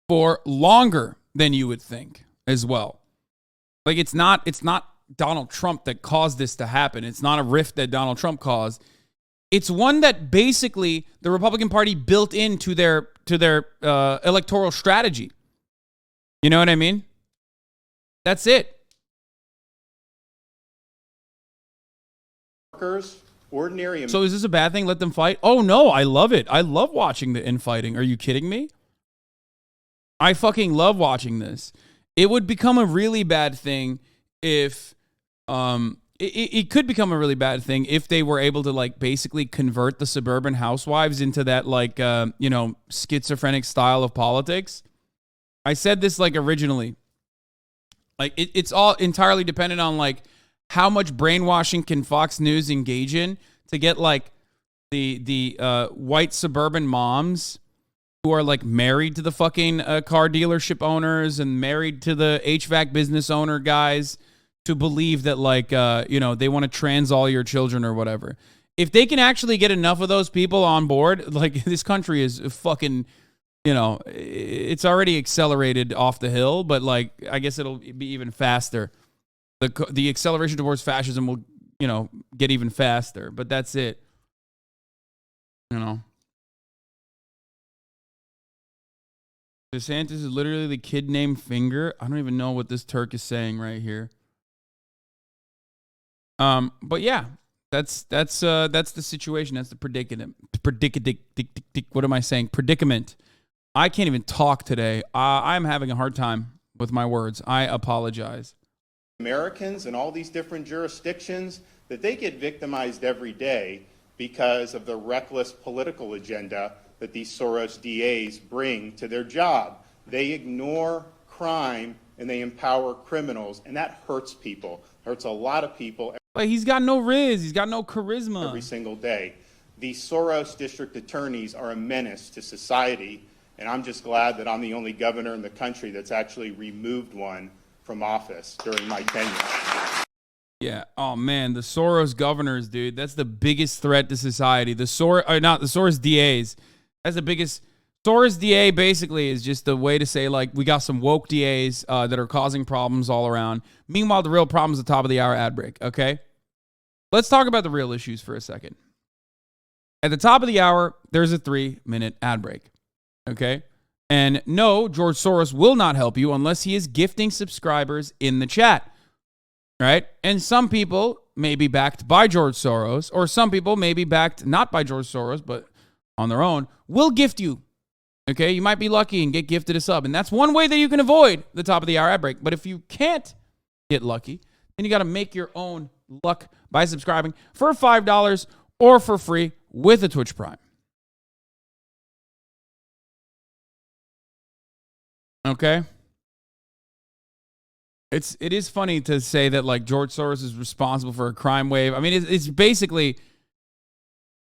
for longer than you would think as well. Like it's not Donald Trump that caused this to happen. It's not a rift that Donald Trump caused. It's one that basically the Republican Party built into their electoral strategy. You know what I mean? That's it. Ordinary. So is this a bad thing? Let them fight? Oh no, I love it. I love watching the infighting. Are you kidding me? I fucking love watching this. It would become a really bad thing if it could become a really bad thing if they were able to like basically convert the suburban housewives into that like schizophrenic style of politics. I said this like originally. Like it's all entirely dependent on like how much brainwashing can Fox News engage in to get like the white suburban moms who are like married to the fucking car dealership owners and married to the HVAC business owner guys to believe that like, they want to trans all your children or whatever. If they can actually get enough of those people on board, like this country is fucking, it's already accelerated off the hill, but like, I guess it'll be even faster. The acceleration towards fascism will, get even faster, but that's it. DeSantis is literally the kid named Finger. I don't even know what this Turk is saying right here. But yeah, that's the situation. That's the predicament. What am I saying? Predicament. I can't even talk today. I'm having a hard time with my words. I apologize. Americans in all these different jurisdictions, that they get victimized every day because of the reckless political agenda that these Soros DAs bring to their job. They ignore crime and they empower criminals, and that hurts people. Hurts a lot of people. But he's got no riz. He's got no charisma. Every single day. These Soros district attorneys are a menace to society, and I'm just glad that I'm the only governor in the country that's actually removed one from office during my tenure. Yeah. Oh man, the Soros governors, dude. That's the biggest threat to society. The Soros DAs. That's the biggest. Soros DA basically is just a way to say like we got some woke DAs that are causing problems all around. Meanwhile, the real problem is the top of the hour ad break. Okay. Let's talk about the real issues for a second. At the top of the hour, there's a 3-minute ad break. Okay. And no, George Soros will not help you unless he is gifting subscribers in the chat, right? And some people may be backed by George Soros, or some people may be backed not by George Soros, but on their own, will gift you, okay? You might be lucky and get gifted a sub, and that's one way that you can avoid the top of the hour ad break. But if you can't get lucky, then you got to make your own luck by subscribing for $5 or for free with a Twitch Prime. Okay. It is funny to say that like George Soros is responsible for a crime wave. I mean, it's basically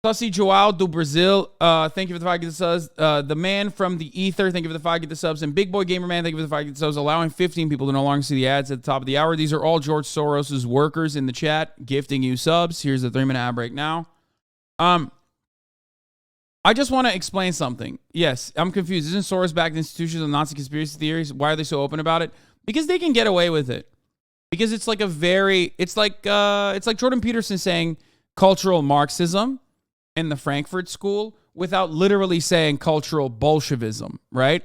Sussy Joao do Brazil. Thank you for the 5 gift subs. The man from the ether. Thank you for the 5 gift subs. And Big Boy Gamer Man. Thank you for the 5 gift subs. Allowing 15 people to no longer see the ads at the top of the hour. These are all George Soros's workers in the chat gifting you subs. Here's the 3-minute ad break now. I just want to explain something. Yes, I'm confused. Isn't Soros-backed institutions and Nazi conspiracy theories? Why are they so open about it? Because they can get away with it. Because it's like it's like Jordan Peterson saying cultural Marxism in the Frankfurt School without literally saying cultural Bolshevism, right?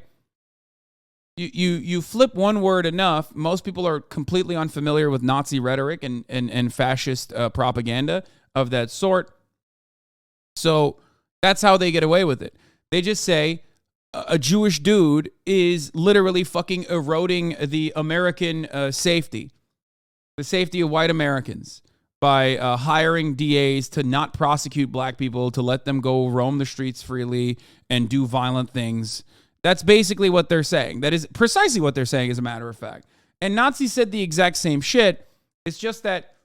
You flip one word enough, most people are completely unfamiliar with Nazi rhetoric and fascist propaganda of that sort. So that's how they get away with it. They just say a Jewish dude is literally fucking eroding the American safety, the safety of white Americans. hiring DAs to not prosecute black people, to let them go roam the streets freely and do violent things. That's basically what they're saying. That is precisely what they're saying, as a matter of fact. And Nazis said the exact same shit. It's just that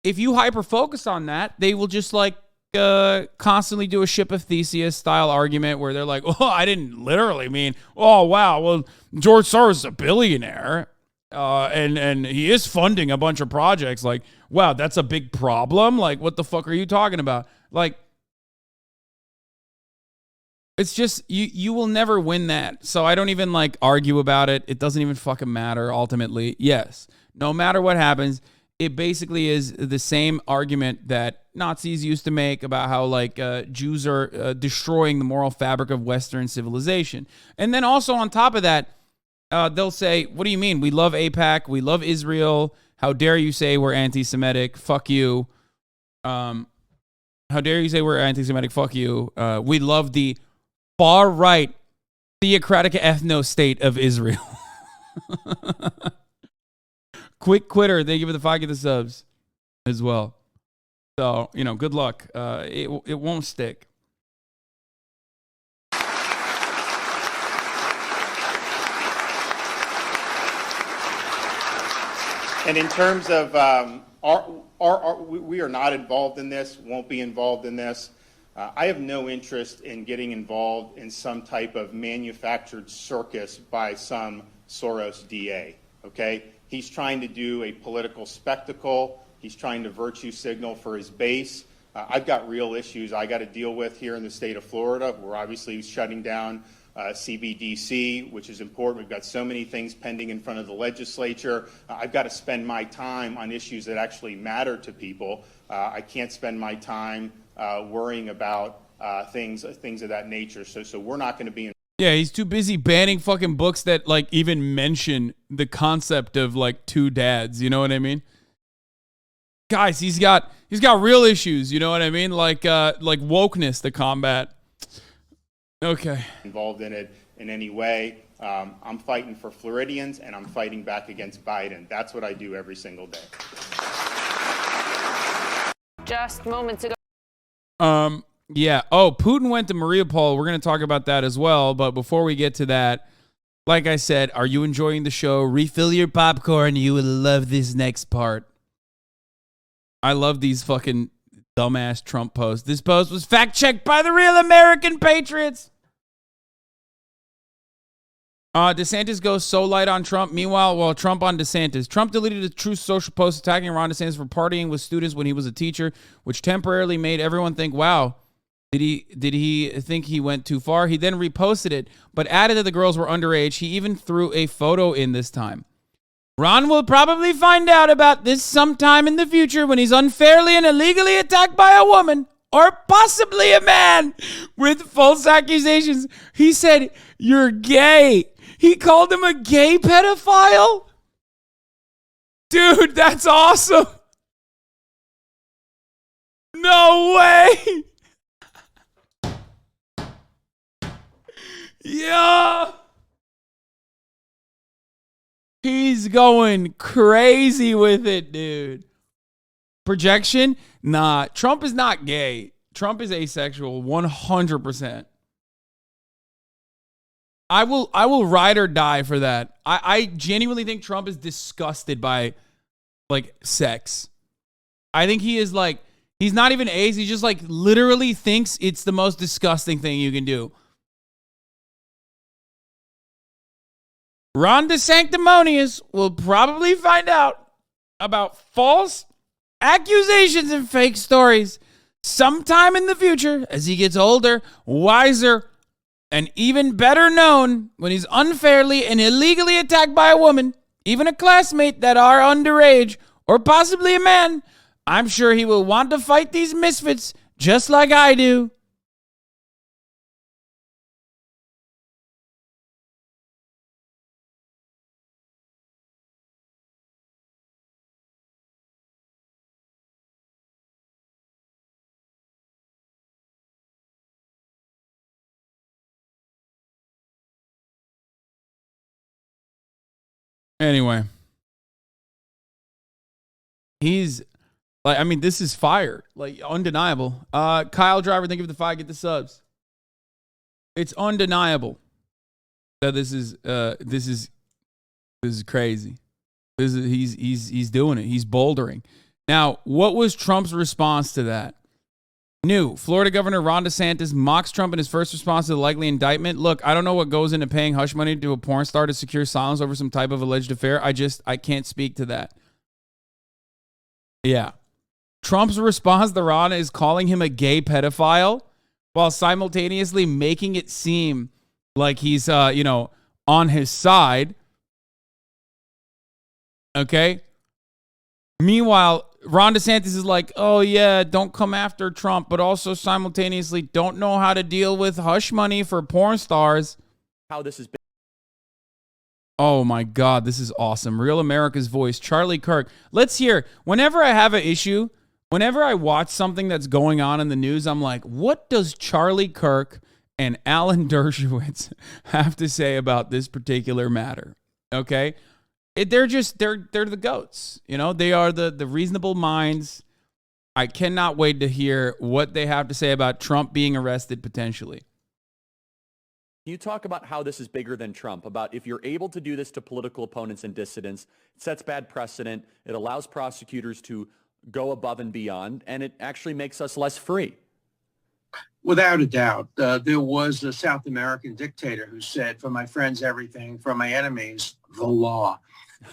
if you hyper-focus on that, they will just constantly do a Ship of Theseus style argument where they're like, oh, I didn't literally mean, oh, wow, well, George Soros is a billionaire. And he is funding a bunch of projects. Like, wow, that's a big problem. Like, what the fuck are you talking about? Like, it's just, you will never win that. So I don't even argue about it. It doesn't even fucking matter ultimately. Yes, no matter what happens, it basically is the same argument that Nazis used to make about how Jews are destroying the moral fabric of Western civilization. And then also on top of that, they'll say, what do you mean? We love AIPAC. We love Israel. How dare you say we're anti-Semitic? Fuck you. How dare you say we're anti-Semitic? Fuck you. We love the far-right theocratic ethno-state of Israel. Quick Quitter, thank you for the 5 get the subs as well. So, good luck. It won't stick. And in terms of we are not involved in this, won't be involved in this. I have no interest in getting involved in some type of manufactured circus by some Soros DA, okay? He's trying to do a political spectacle. He's trying to virtue signal for his base. I've got real issues I got to deal with here in the state of Florida. We're obviously shutting down CBDC, which is important. We've got so many things pending in front of the legislature. I've got to spend my time on issues that actually matter to people. I can't spend my time worrying about things of that nature. So we're not going to be in. Yeah, he's too busy banning fucking books that even mention the concept of two dads. You know what I mean? Guys, he's got real issues. You know what I mean? Like wokeness to combat. Okay. Involved in it in any way. I'm fighting for Floridians, and I'm fighting back against Biden. That's what I do every single day. Just moments ago. Yeah. Oh, Putin went to Mariupol. We're going to talk about that as well. But before we get to that, like I said, are you enjoying the show? Refill your popcorn. You will love this next part. I love these fucking dumbass Trump posts. This post was fact-checked by the real American patriots. DeSantis goes so light on Trump. Meanwhile, Trump on DeSantis. Trump deleted a Truth Social post attacking Ron DeSantis for partying with students when he was a teacher, which temporarily made everyone think, wow, did he think he went too far? He then reposted it, but added that the girls were underage. He even threw a photo in this time. Ron will probably find out about this sometime in the future when he's unfairly and illegally attacked by a woman or possibly a man with false accusations. He said, you're gay. He called him a gay pedophile? Dude, that's awesome. No way. Yeah. He's going crazy with it, dude. Projection? Nah, Trump is not gay. Trump is asexual, 100%. I will ride or die for that. I genuinely think Trump is disgusted by sex. I think he is he's not even ace. He just literally thinks it's the most disgusting thing you can do. Ron DeSanctimonious will probably find out about false accusations and fake stories sometime in the future as he gets older, wiser, and even better known when he's unfairly and illegally attacked by a woman, even a classmate that are underage, or possibly a man. I'm sure he will want to fight these misfits just like I do. Anyway, he's Like, I mean, this is fire. Like, undeniable. Kyle Driver, thank you for the 5. Get the subs. It's undeniable that this is crazy. He's doing it. He's bouldering. Now, what was Trump's response to that? New Florida Governor Ron DeSantis mocks Trump in his first response to the likely indictment. Look, I don't know what goes into paying hush money to a porn star to secure silence over some type of alleged affair. I can't speak to that. Yeah. Trump's response to Ron is calling him a gay pedophile while simultaneously making it seem like he's, on his side. Okay. Meanwhile, Ron DeSantis is like, oh, yeah, don't come after Trump, but also simultaneously don't know how to deal with hush money for porn stars. How this has been. Oh, my God, this is awesome. Real America's Voice, Charlie Kirk. Let's hear. Whenever I have an issue, whenever I watch something that's going on in the news, I'm like, what does Charlie Kirk and Alan Dershowitz have to say about this particular matter? Okay? They're the goats. They are the reasonable minds. I cannot wait to hear what they have to say about Trump being arrested potentially. You talk about how this is bigger than Trump, about if you're able to do this to political opponents and dissidents, it sets bad precedent, it allows prosecutors to go above and beyond, and it actually makes us less free. Without a doubt. There was a South American dictator who said, for my friends, everything, for my enemies, the law.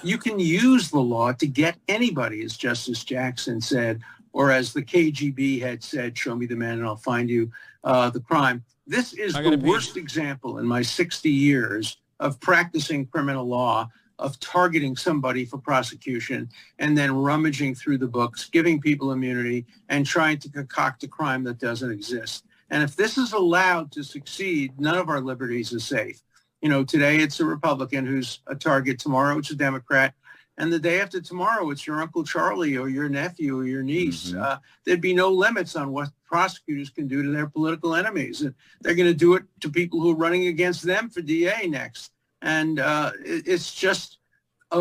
You can use the law to get anybody, as Justice Jackson said, or as the KGB had said, show me the man and I'll find you the crime. This is the worst example in my 60 years of practicing criminal law, of targeting somebody for prosecution and then rummaging through the books, giving people immunity and trying to concoct a crime that doesn't exist. And if this is allowed to succeed, none of our liberties is safe. Today it's a Republican who's a target. Tomorrow it's a Democrat. And the day after tomorrow, it's your Uncle Charlie or your nephew or your niece. Mm-hmm. There'd be no limits on what prosecutors can do to their political enemies. And they're going to do it to people who are running against them for DA next. And it's just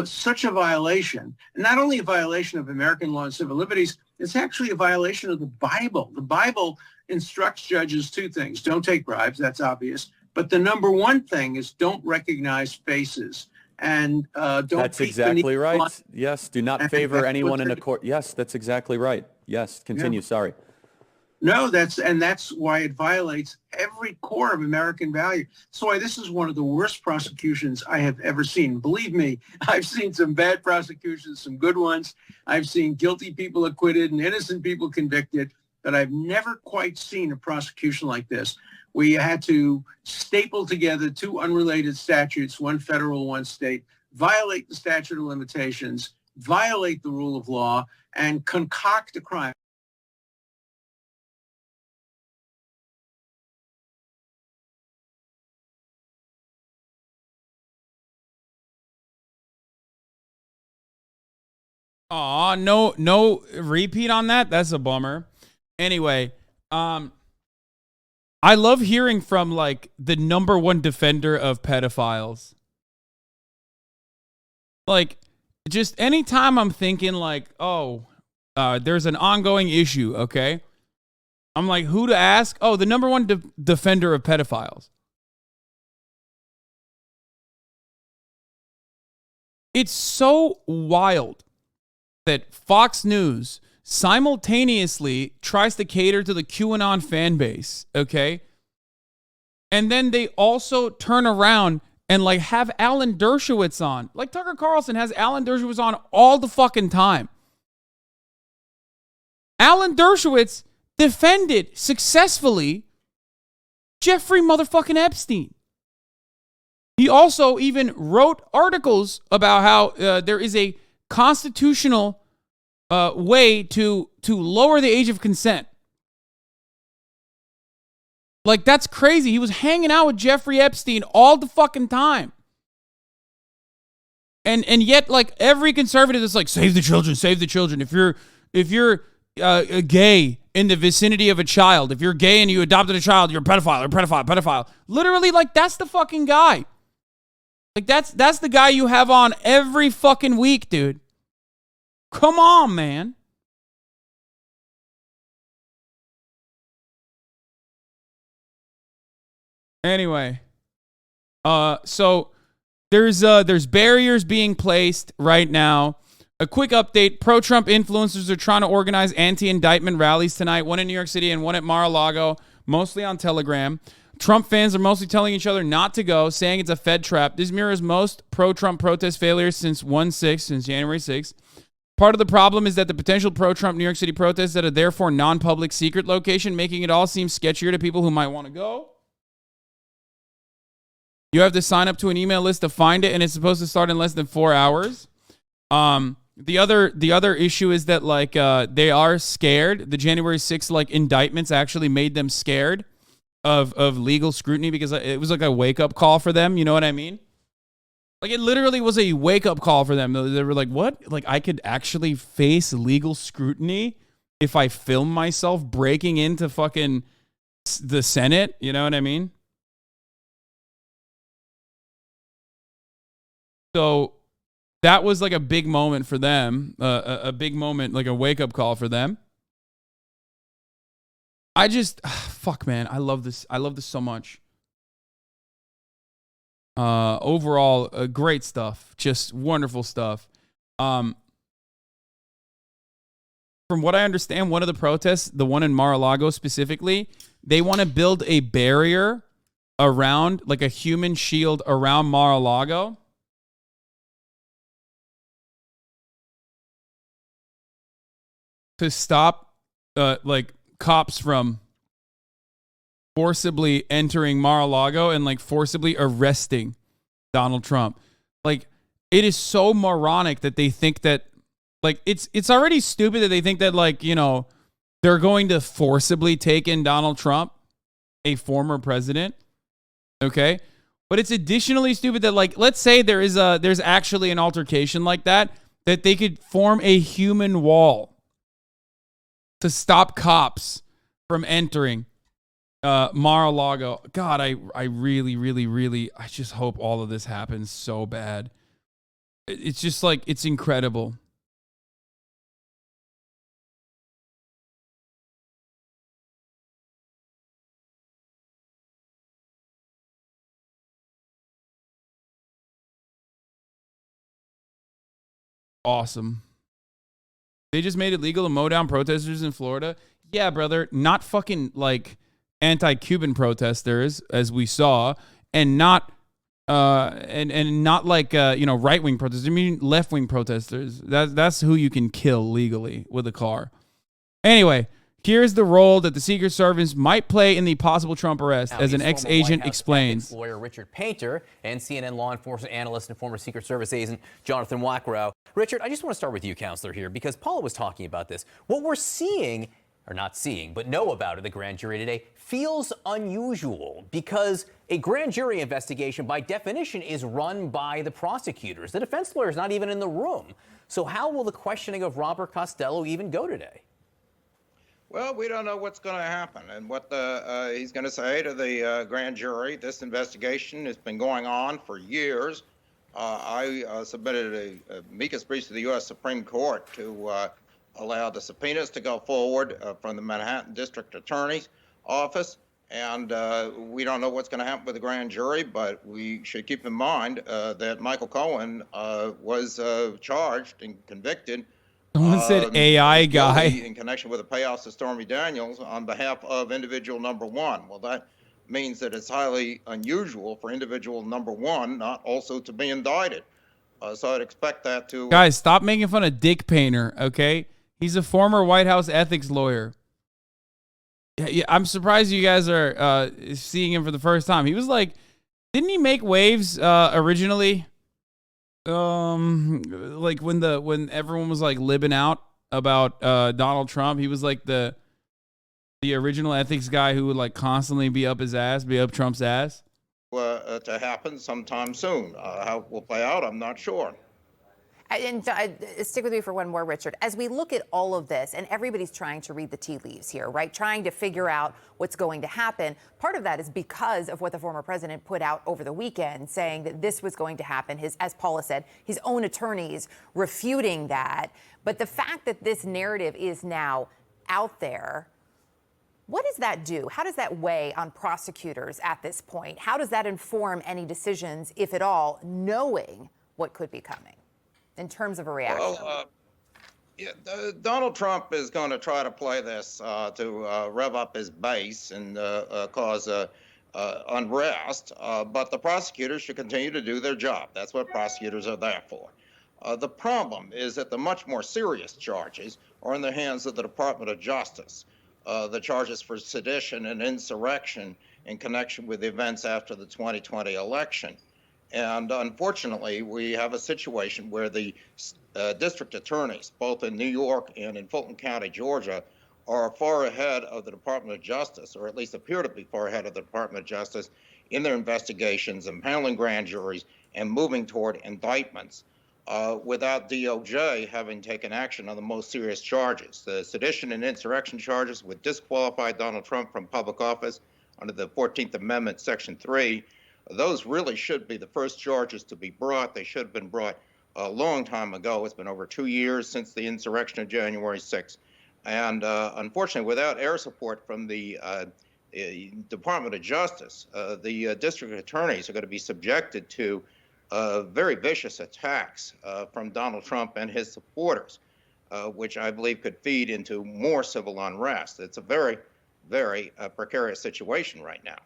such a violation. And not only a violation of American law and civil liberties, it's actually a violation of the Bible. The Bible instructs judges 2 things. Don't take bribes. That's obvious. But the number 1 thing is don't recognize faces. And don't. That's exactly right. Yes. Do not favor anyone in a court. Yes, that's exactly right. Yes. Continue. Yeah. Sorry. No, that's why it violates every core of American value. That's why this is one of the worst prosecutions I have ever seen. Believe me, I've seen some bad prosecutions, some good ones. I've seen guilty people acquitted and innocent people convicted, but I've never quite seen a prosecution like this. We had to staple together 2 unrelated statutes, one federal, one state, violate the statute of limitations, violate the rule of law, and concoct a crime. Aw, no repeat on that? That's a bummer. Anyway, I love hearing from the number 1 defender of pedophiles. Just anytime I'm thinking there's an ongoing issue, okay? I'm like, who to ask? Oh, the number 1 defender of pedophiles. It's so wild that Fox News simultaneously tries to cater to the QAnon fan base, okay? And then they also turn around and have Alan Dershowitz on. Tucker Carlson has Alan Dershowitz on all the fucking time. Alan Dershowitz defended successfully Jeffrey motherfucking Epstein. He also even wrote articles about how there is a constitutional way to lower the age of consent. That's crazy. He was hanging out with Jeffrey Epstein all the fucking time. And yet every conservative is save the children, save the children. If you're gay in the vicinity of a child, if you're gay and you adopted a child, you're a pedophile. Literally that's the fucking guy. That's the guy you have on every fucking week, dude. Come on, man. Anyway, so there's barriers being placed right now. A quick update: pro-Trump influencers are trying to organize anti-indictment rallies tonight. One in New York City and one at Mar-a-Lago, mostly on Telegram. Trump fans are mostly telling each other not to go, saying it's a Fed trap. This mirrors most pro-Trump protest failures since January 6th. Part of the problem is that the potential pro-Trump New York City protests at a therefore non-public secret location, making it all seem sketchier to people who might want to go. You have to sign up to an email list to find it, and it's supposed to start in less than 4 hours. The other issue is that like they are scared. The January 6th like indictments actually made them scared of legal scrutiny because it was like a wake-up call for them. You know what I mean? Like, it literally was a wake-up call for them. They were like, what? Like, I could actually face legal scrutiny if I film myself breaking into fucking the Senate? You know what I mean? So that was like a big moment for them. A big moment, like a wake-up call for them. Fuck, man. I love this. I love this so much. Overall, great stuff. Just wonderful stuff. From what I understand, one of the protests, the one in Mar-a-Lago specifically, they want to build a barrier around, like a human shield around Mar-a-Lago. To stop, like, cops from forcibly entering Mar-a-Lago and like forcibly arresting Donald Trump. Like, it is so moronic that they think that, like, it's already stupid that they think that, like, you know, they're going to forcibly take in Donald Trump, a former president. Okay. But it's additionally stupid that, like, let's say there's actually an altercation like that they could form a human wall to stop cops from entering Mar-a-Lago. God, I really, really, really, I just hope all of this happens so bad. It's just like, it's incredible. Awesome. They just made it legal to mow down protesters in Florida. Yeah, brother, not fucking like anti-Cuban protesters, as we saw, and not not like you know, right-wing protesters. I mean left-wing protesters. That's who you can kill legally with a car. Anyway, here's the role that the Secret Service might play in the possible Trump arrest, as an ex-agent explains. Lawyer Richard Painter and CNN law enforcement analyst and former Secret Service agent Jonathan Wackrow. Richard, I just want to start with you, counselor, here, because Paula was talking about this. What we're seeing, or not seeing, but know about at the grand jury today feels unusual because a grand jury investigation, by definition, is run by the prosecutors. The defense lawyer is not even in the room. So how will the questioning of Robert Costello even go today? Well, we don't know what's going to happen and what he's going to say to the grand jury. This investigation has been going on for years. I submitted a amicus brief to the U.S. Supreme Court to allow the subpoenas to go forward from the Manhattan District Attorney's Office. And we don't know what's going to happen with the grand jury, but we should keep in mind that Michael Cohen was charged and convicted. Someone said AI guy. In connection with the payoffs to Stormy Daniels on behalf of individual number one. Well, that means that it's highly unusual for individual number one not also to be indicted. So I'd expect that to... Guys, stop making fun of Dick Painter, okay? He's a former White House ethics lawyer. Yeah, I'm surprised you guys are seeing him for the first time. He was like, didn't he make waves originally? Like when everyone was like libbing out about Donald Trump, he was like the original ethics guy who would like constantly be up Trump's ass. To happen sometime soon. How it will play out, I'm not sure. And stick with me for one more, Richard. As we look at all of this, and everybody's trying to read the tea leaves here, right? Trying to figure out what's going to happen. Part of that is because of what the former president put out over the weekend, saying that this was going to happen. As Paula said, his own attorneys refuting that. But the fact that this narrative is now out there, What does that do? How does that weigh on prosecutors at this point? How does that inform any decisions, if at all, knowing what could be coming in terms of a reaction? Well, Donald Trump is going to try to play this to rev up his base and cause unrest, but the prosecutors should continue to do their job. That's what prosecutors are there for. The problem is that the much more serious charges are in the hands of the Department of Justice. The charges for sedition and insurrection in connection with events after the 2020 election. And unfortunately, we have a situation where the district attorneys, both in New York and in Fulton County, Georgia, are far ahead of the Department of Justice, or at least appear to be far ahead of the Department of Justice in their investigations and handling grand juries and moving toward indictments without DOJ having taken action on the most serious charges. The sedition and insurrection charges would disqualify Donald Trump from public office under the 14th Amendment, Section 3. Those really should be the first charges to be brought. They should have been brought a long time ago. It's been over 2 years since the insurrection of January 6th. And unfortunately, without air support from the Department of Justice, the district attorneys are going to be subjected to very vicious attacks from Donald Trump and his supporters, which I believe could feed into more civil unrest. It's a very, very precarious situation right now.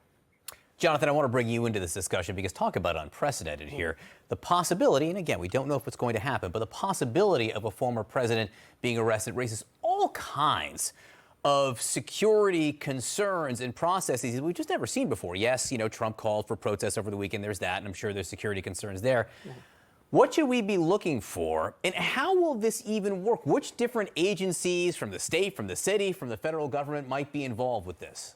Jonathan, I want to bring you into this discussion because talk about unprecedented here. The possibility, and again, we don't know if it's going to happen, but the possibility of a former president being arrested raises all kinds of security concerns and processes that we've just never seen before. Yes, Trump called for protests over the weekend. There's that, and I'm sure there's security concerns there. What should we be looking for, and how will this even work? Which different agencies from the state, from the city, from the federal government might be involved with this?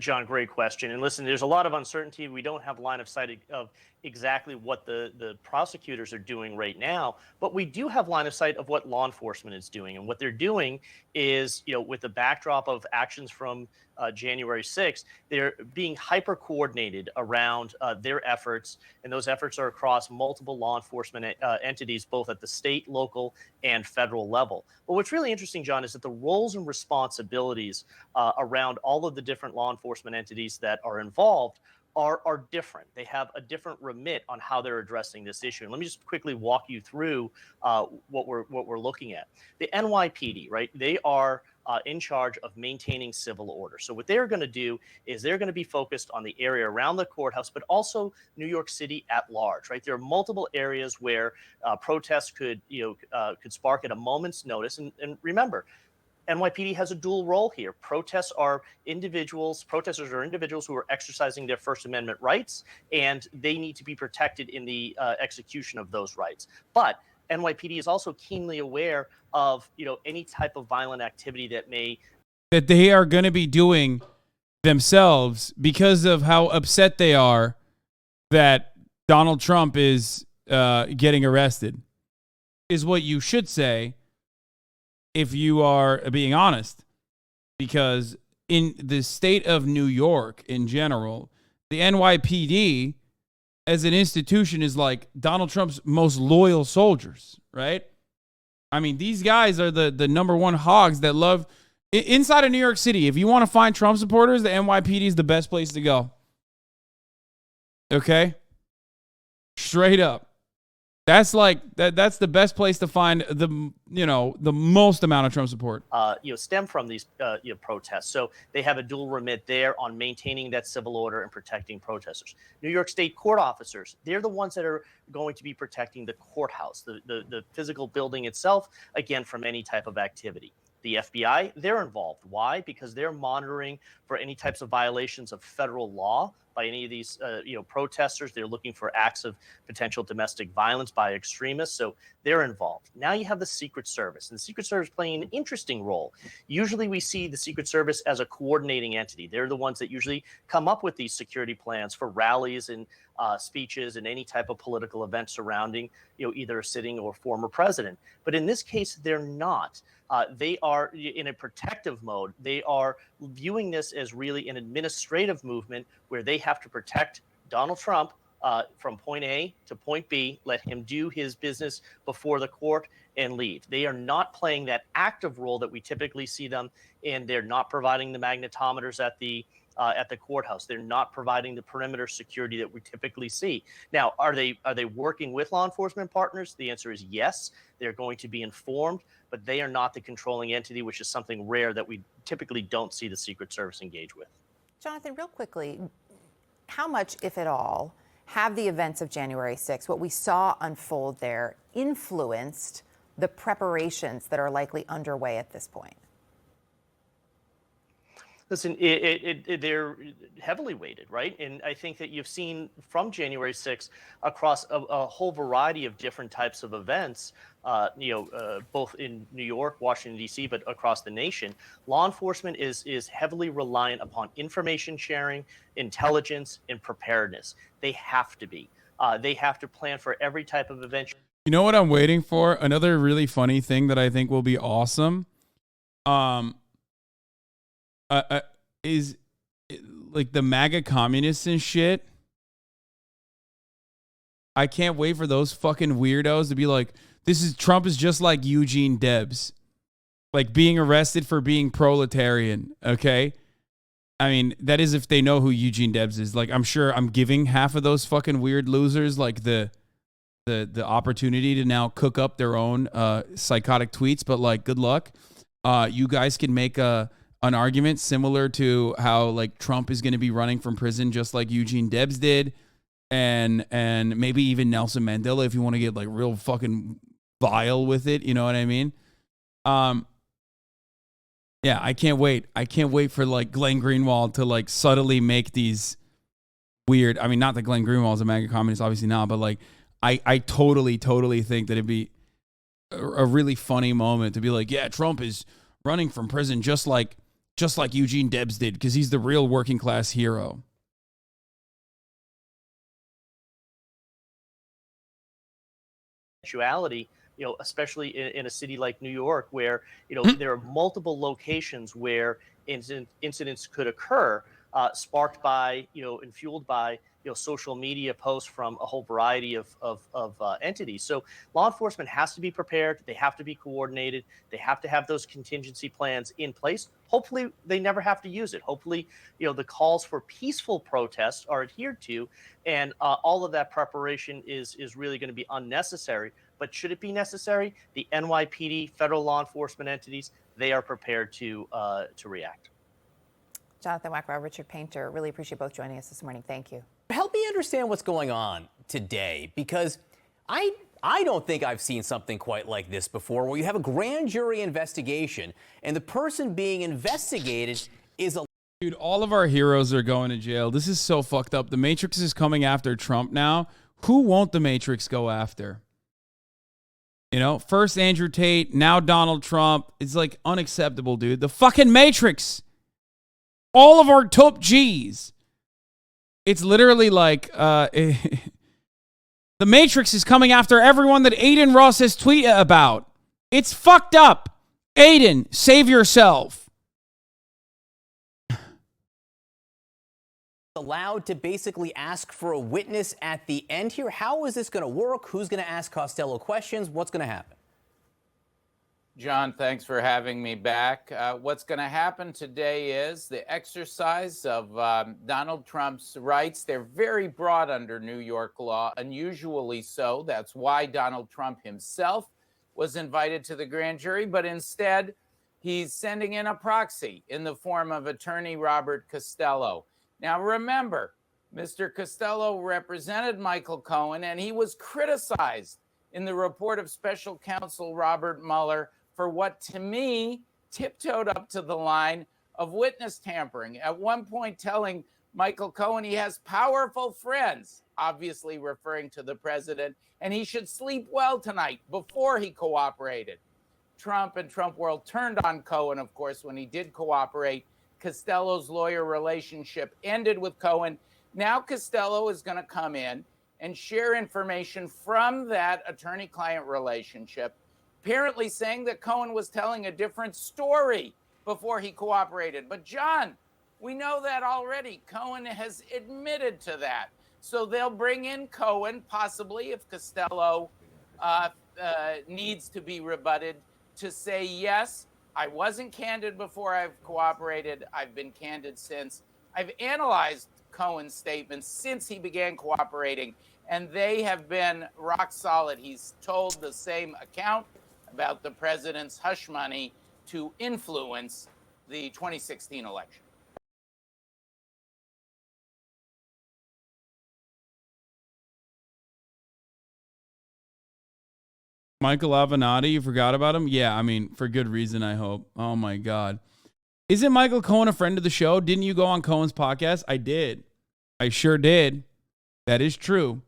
John, great question. And listen, there's a lot of uncertainty. We don't have line of sight of exactly what the prosecutors are doing right now, but we do have line of sight of what law enforcement is doing. And what they're doing is, with the backdrop of actions from January 6th, they're being hyper coordinated around their efforts. And those efforts are across multiple law enforcement entities, both at the state, local, and federal level. But what's really interesting, John, is that the roles and responsibilities around all of the different law enforcement entities that are involved are different. They have a different remit on how they're addressing this issue. And let me just quickly walk you through what we're looking at. The NYPD, right? They are in charge of maintaining civil order. So what they're going to do is they're going to be focused on the area around the courthouse, but also New York City at large, right? There are multiple areas where protests could spark at a moment's notice. And remember, NYPD has a dual role here. Protesters are individuals who are exercising their First Amendment rights, and they need to be protected in the execution of those rights. But NYPD is also keenly aware of any type of violent activity that they are going to be doing themselves because of how upset they are that Donald Trump is getting arrested, is what you should say if you are being honest. Because in the state of New York in general, the NYPD as an institution is like Donald Trump's most loyal soldiers, right? I mean, these guys are the number one hogs that love inside of New York City. If you want to find Trump supporters, the NYPD is the best place to go. Okay? Straight up. That's like that's the best place to find the most amount of Trump support. Stem from these protests. So they have a dual remit there on maintaining that civil order and protecting protesters. New York State court officers, they're the ones that are going to be protecting the courthouse, the physical building itself, again, from any type of activity. The FBI, they're involved. Why? Because they're monitoring for any types of violations of federal law by any of these protesters. They're looking for acts of potential domestic violence by extremists. So they're involved. Now you have the Secret Service, and the Secret Service playing an interesting role. Usually we see the Secret Service as a coordinating entity. They're the ones that usually come up with these security plans for rallies and speeches and any type of political event surrounding either a sitting or former president. But in this case, they're not. They are in a protective mode. They are viewing this as really an administrative movement where they have to protect Donald Trump from point A to point B, let him do his business before the court and leave. They are not playing that active role that we typically see them in. They're not providing the magnetometers at the courthouse. They're not providing the perimeter security that we typically see. Now, are they working with law enforcement partners? The answer is yes. They're going to be informed, but they are not the controlling entity, which is something rare that we typically don't see the Secret Service engage with. Jonathan, real quickly, how much, if at all, have the events of January 6th, what we saw unfold there, influenced the preparations that are likely underway at this point? Listen, they're heavily weighted, right? And I think that you've seen from January 6th across a whole variety of different types of events, both in New York, Washington, D.C., but across the nation. Law enforcement is heavily reliant upon information sharing, intelligence, and preparedness. They have to be. They have to plan for every type of event. You know what I'm waiting for? Another really funny thing that I think will be awesome. Is like the MAGA communists and shit. I can't wait for those fucking weirdos to be like, Trump is just like Eugene Debs, like being arrested for being proletarian. Okay. I mean, that is if they know who Eugene Debs is. Like, I'm sure I'm giving half of those fucking weird losers like the opportunity to now cook up their own psychotic tweets, but like, good luck. You guys can make an argument similar to how like Trump is going to be running from prison just like Eugene Debs did, and maybe even Nelson Mandela if you want to get like real fucking vile with it, you know what I mean? Yeah, I can't wait. I can't wait for like Glenn Greenwald to like subtly make these weird, I mean, not that Glenn Greenwald is a MAGA communist, obviously not, but like I totally think that it'd be a really funny moment to be like, yeah, Trump is running from prison just like Eugene Debs did, because he's the real working class hero. Actuality, especially in a city like New York, where there are multiple locations where incidents could occur, sparked by and fueled by social media posts from a whole variety of entities. So law enforcement has to be prepared. They have to be coordinated. They have to have those contingency plans in place. Hopefully they never have to use it. Hopefully, the calls for peaceful protests are adhered to, and all of that preparation is really going to be unnecessary. But should it be necessary, the NYPD, federal law enforcement entities, they are prepared to react. Jonathan Wackrow, Richard Painter, really appreciate both joining us this morning. Thank you. Help me understand what's going on today, because I don't think I've seen something quite like this before, where you have a grand jury investigation and the person being investigated is a... Dude, all of our heroes are going to jail. This is so fucked up. The Matrix is coming after Trump now. Who won't the Matrix go after? First Andrew Tate, now Donald Trump. It's like unacceptable, dude. The fucking Matrix. All of our top G's. It's literally like the Matrix is coming after everyone that Aiden Ross has tweeted about. It's fucked up. Aiden, save yourself. Allowed to basically ask for a witness at the end here. How is this going to work? Who's going to ask Costello questions? What's going to happen? John, thanks for having me back. What's going to happen today is the exercise of Donald Trump's rights. They're very broad under New York law, unusually so. That's why Donald Trump himself was invited to the grand jury, but instead he's sending in a proxy in the form of attorney Robert Costello. Now, remember, Mr. Costello represented Michael Cohen, and he was criticized in the report of special counsel Robert Mueller for what, to me, tiptoed up to the line of witness tampering. At one point telling Michael Cohen he has powerful friends, obviously referring to the president, and he should sleep well tonight before he cooperated. Trump and Trump World turned on Cohen, of course, when he did cooperate. Costello's lawyer relationship ended with Cohen. Now Costello is going to come in and share information from that attorney-client relationship, apparently saying that Cohen was telling a different story before he cooperated. But John, we know that already. Cohen has admitted to that. So they'll bring in Cohen, possibly if Costello needs to be rebutted, to say, yes, I wasn't candid before I've cooperated. I've been candid since. I've analyzed Cohen's statements since he began cooperating, and they have been rock solid. He's told the same account about the president's hush money to influence the 2016 election. Michael Avenatti, you forgot about him? Yeah, I mean, for good reason, I hope. Oh my God. Isn't Michael Cohen a friend of the show? Didn't you go on Cohen's podcast? I did. I sure did. That is true.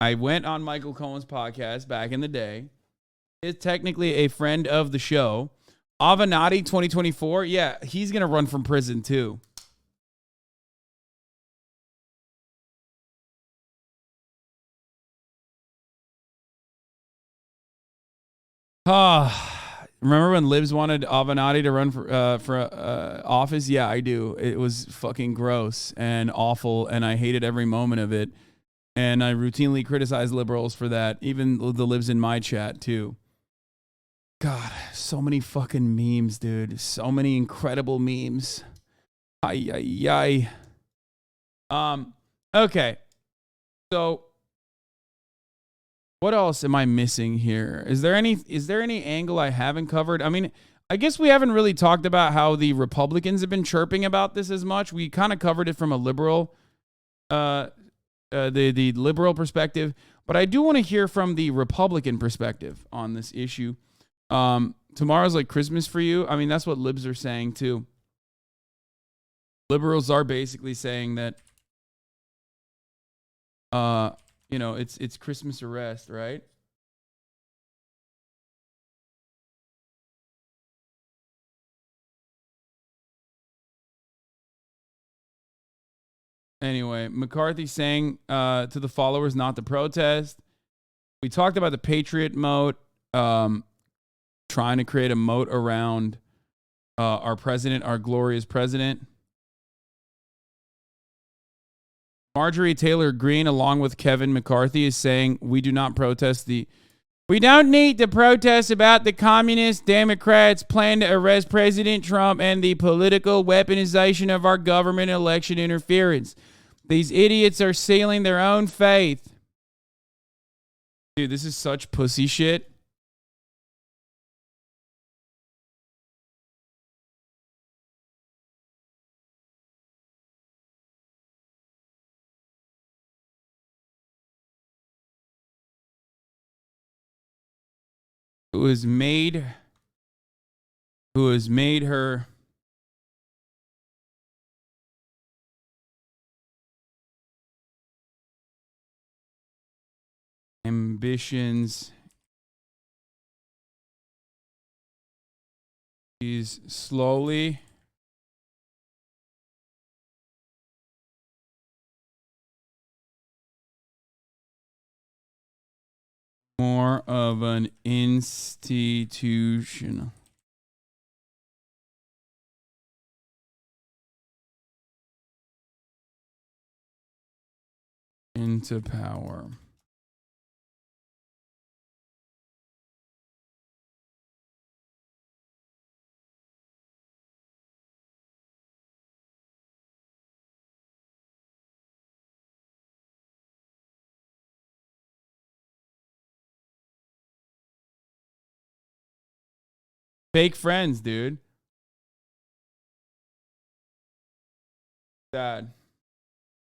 I went on Michael Cohen's podcast back in the day. Is technically a friend of the show. Avenatti 2024. Yeah, he's going to run from prison too. Remember when Libs wanted Avenatti to run for office? Yeah, I do. It was fucking gross and awful, and I hated every moment of it. And I routinely criticize liberals for that, even the Libs in my chat too. God, so many fucking memes, dude. So many incredible memes. Ay, ay, ay. Okay. So what else am I missing here? Is there any angle I haven't covered? I mean, I guess we haven't really talked about how the Republicans have been chirping about this as much. We kind of covered it from a liberal, the liberal perspective, but I do want to hear from the Republican perspective on this issue. Tomorrow's like Christmas for you. I mean, that's what libs are saying too. Liberals are basically saying that, you know, it's Christmas arrest, right? Anyway, McCarthy saying to the followers not to protest. We talked about the Patriot moat, trying to create a moat around our president, our glorious president. Marjorie Taylor Greene, along with Kevin McCarthy, is saying we do not protest we don't need to protest about the communist Democrats' plan to arrest President Trump and the political weaponization of our government election interference. These idiots are sealing their own faith. Dude, this is such pussy shit. Who has made her ambitions. She's slowly more of an institutional into power. Fake friends, dude. Sad.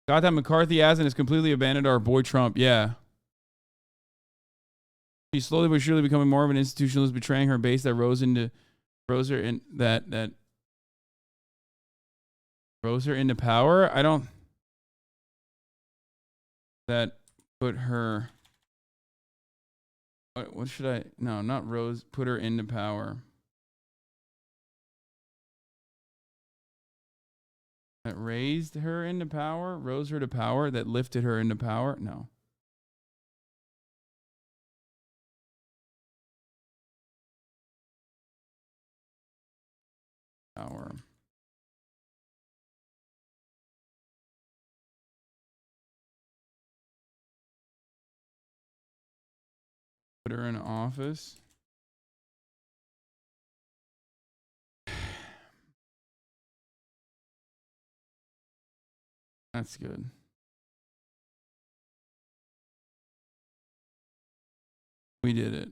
Got that McCarthy has and has completely abandoned our boy Trump. Yeah. She's slowly but surely becoming more of an institutionalist, betraying her base that rose her into power. I don't. That put her. What should I? No, not rose. Put her into power. That raised her into power, rose her to power, that lifted her into power. No. Power. They're in office. That's good. We did it.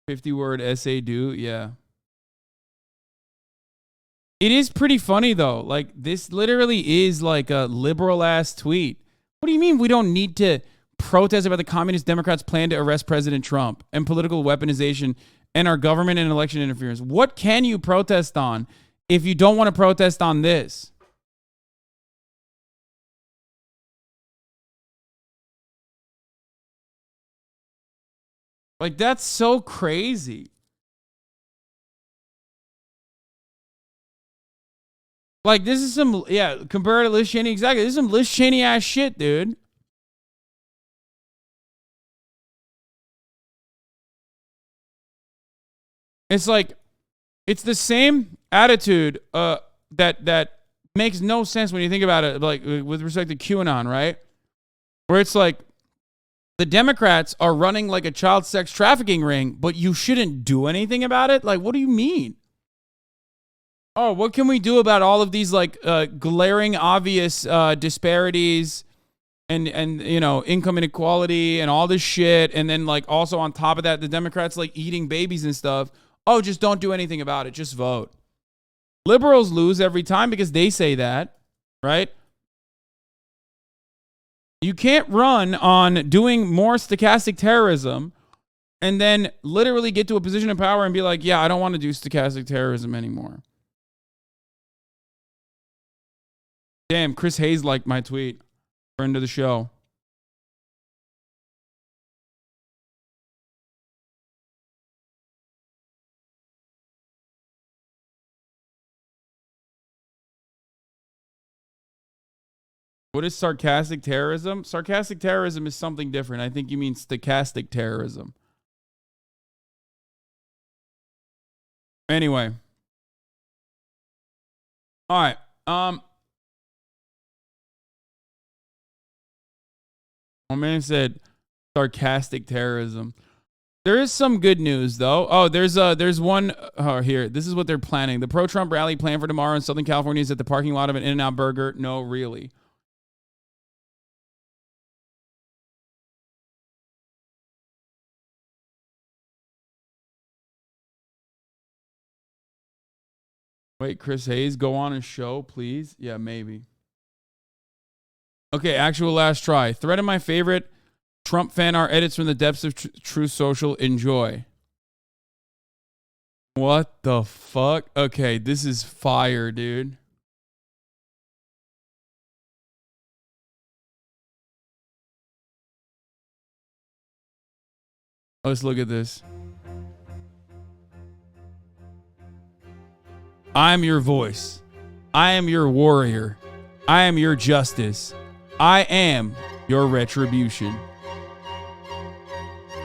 50-word essay do, yeah. It is pretty funny though. Like this literally is like a liberal ass tweet. What do you mean we don't need to protest about the Communist Democrats' plan to arrest President Trump and political weaponization and our government and election interference? What can you protest on if you don't want to protest on this? Like, that's so crazy. Like, this is some, yeah, compared to Liz Cheney, exactly. This is some Liz Cheney ass shit, dude. It's like, it's the same attitude that makes no sense when you think about it, like, with respect to QAnon, right? Where it's like, the Democrats are running like a child sex trafficking ring, but you shouldn't do anything about it? Like, what do you mean? Oh, what can we do about all of these, like, glaring, obvious disparities and you know, income inequality and all this shit? And then, like, also on top of that, the Democrats, like, eating babies and stuff. Oh, just don't do anything about it. Just vote. Liberals lose every time because they say that, right? You can't run on doing more stochastic terrorism and then literally get to a position of power and be like, yeah, I don't want to do stochastic terrorism anymore. Damn, Chris Hayes liked my tweet. Friend of the show. What is sarcastic terrorism? Sarcastic terrorism is something different. I think you mean stochastic terrorism. Anyway. All right. My man said sarcastic terrorism. There is some good news though. Oh, there's one here. This is what they're planning. The pro-Trump rally planned for tomorrow in Southern California is at the parking lot of an In-N-Out Burger. No, really. Wait, Chris Hayes, go on a show, please? Yeah, maybe. Okay, actual last try. Thread of my favorite Trump fan art edits from the depths of True Social. Enjoy. What the fuck? Okay, this is fire, dude. Let's look at this. I am your voice. I am your warrior. I am your justice. I am your retribution.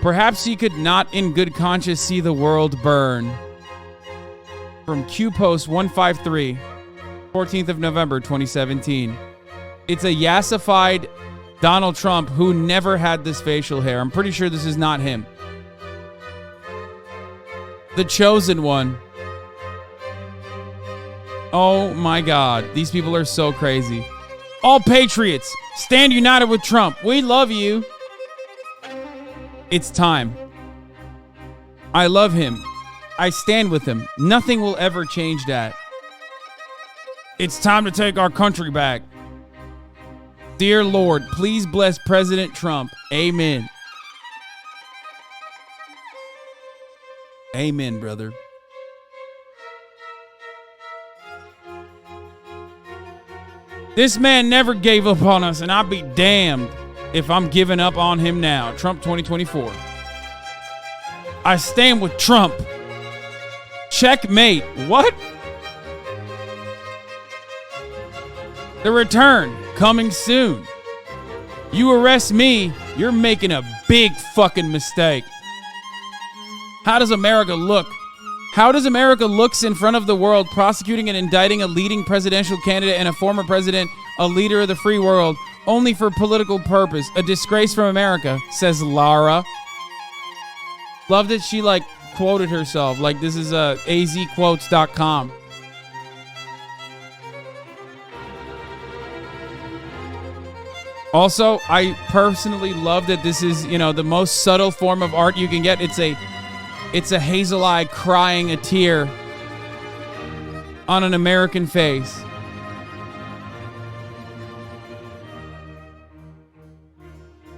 Perhaps you could not in good conscience see the world burn. From Q Post 153, 14th of November, 2017. It's a yassified Donald Trump who never had this facial hair. I'm pretty sure this is not him. The chosen one. Oh my God. These people are so crazy. All patriots, stand united with Trump. We love you. It's time. I love him. I stand with him. Nothing will ever change that. It's time to take our country back. Dear Lord, please bless President Trump. Amen. Amen, brother. This man never gave up on us, and I'll be damned if I'm giving up on him now. Trump 2024. I stand with Trump. Checkmate. What? The return coming soon. You arrest me, you're making a big fucking mistake. How does America look? How does America looks in front of the world prosecuting and indicting a leading presidential candidate and a former president, a leader of the free world, only for political purpose? A disgrace from America, says Lara. Love that she like quoted herself. Like this is azquotes.com. Also, I personally love that this is, the most subtle form of art you can get. It's a hazel eye crying a tear on an American face.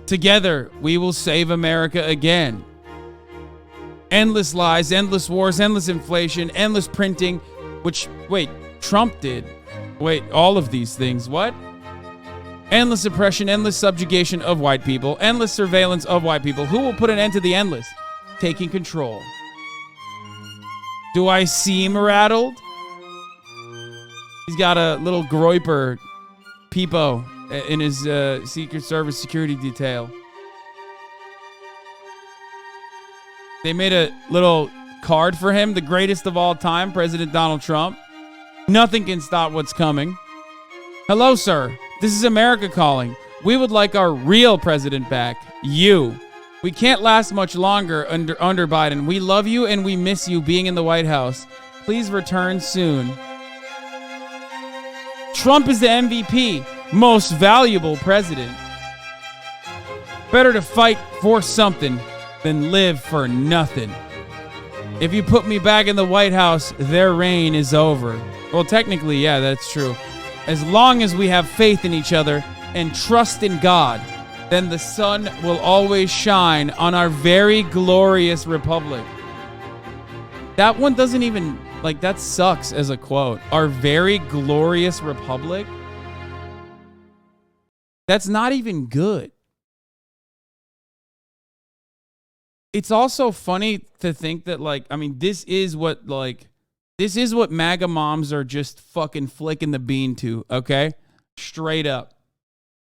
Together, we will save America again. Endless lies, endless wars, endless inflation, endless printing, which, wait, Trump did. Wait, all of these things, what? Endless oppression, endless subjugation of white people, endless surveillance of white people. Who will put an end to the endless? Taking control. Do I seem rattled? He's got a little groiper peepo in his Secret Service security detail. They made a little card for him, the greatest of all time, President Donald Trump. Nothing can stop what's coming. Hello, sir. This is America calling. We would like our real president back. You. We can't last much longer under Biden. We love you and we miss you being in the White House. Please return soon. Trump is the MVP, most valuable president. Better to fight for something than live for nothing. If you put me back in the White House, their reign is over. Well, technically, yeah, that's true. As long as we have faith in each other and trust in God, then the sun will always shine on our very glorious republic. That one doesn't even, that sucks as a quote. Our very glorious republic? That's not even good. It's also funny to think that, this is what MAGA moms are just fucking flicking the bean to, okay? Straight up.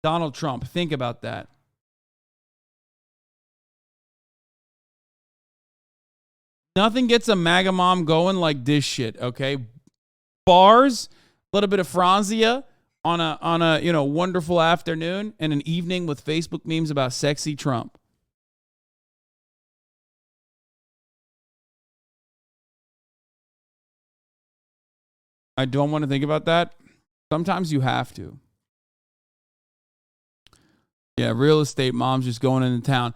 Donald Trump, think about that. Nothing gets a MAGA mom going like this shit, okay? Bars, a little bit of Franzia on a wonderful afternoon, and an evening with Facebook memes about sexy Trump. I don't want to think about that. Sometimes you have to. Yeah, real estate moms just going into town.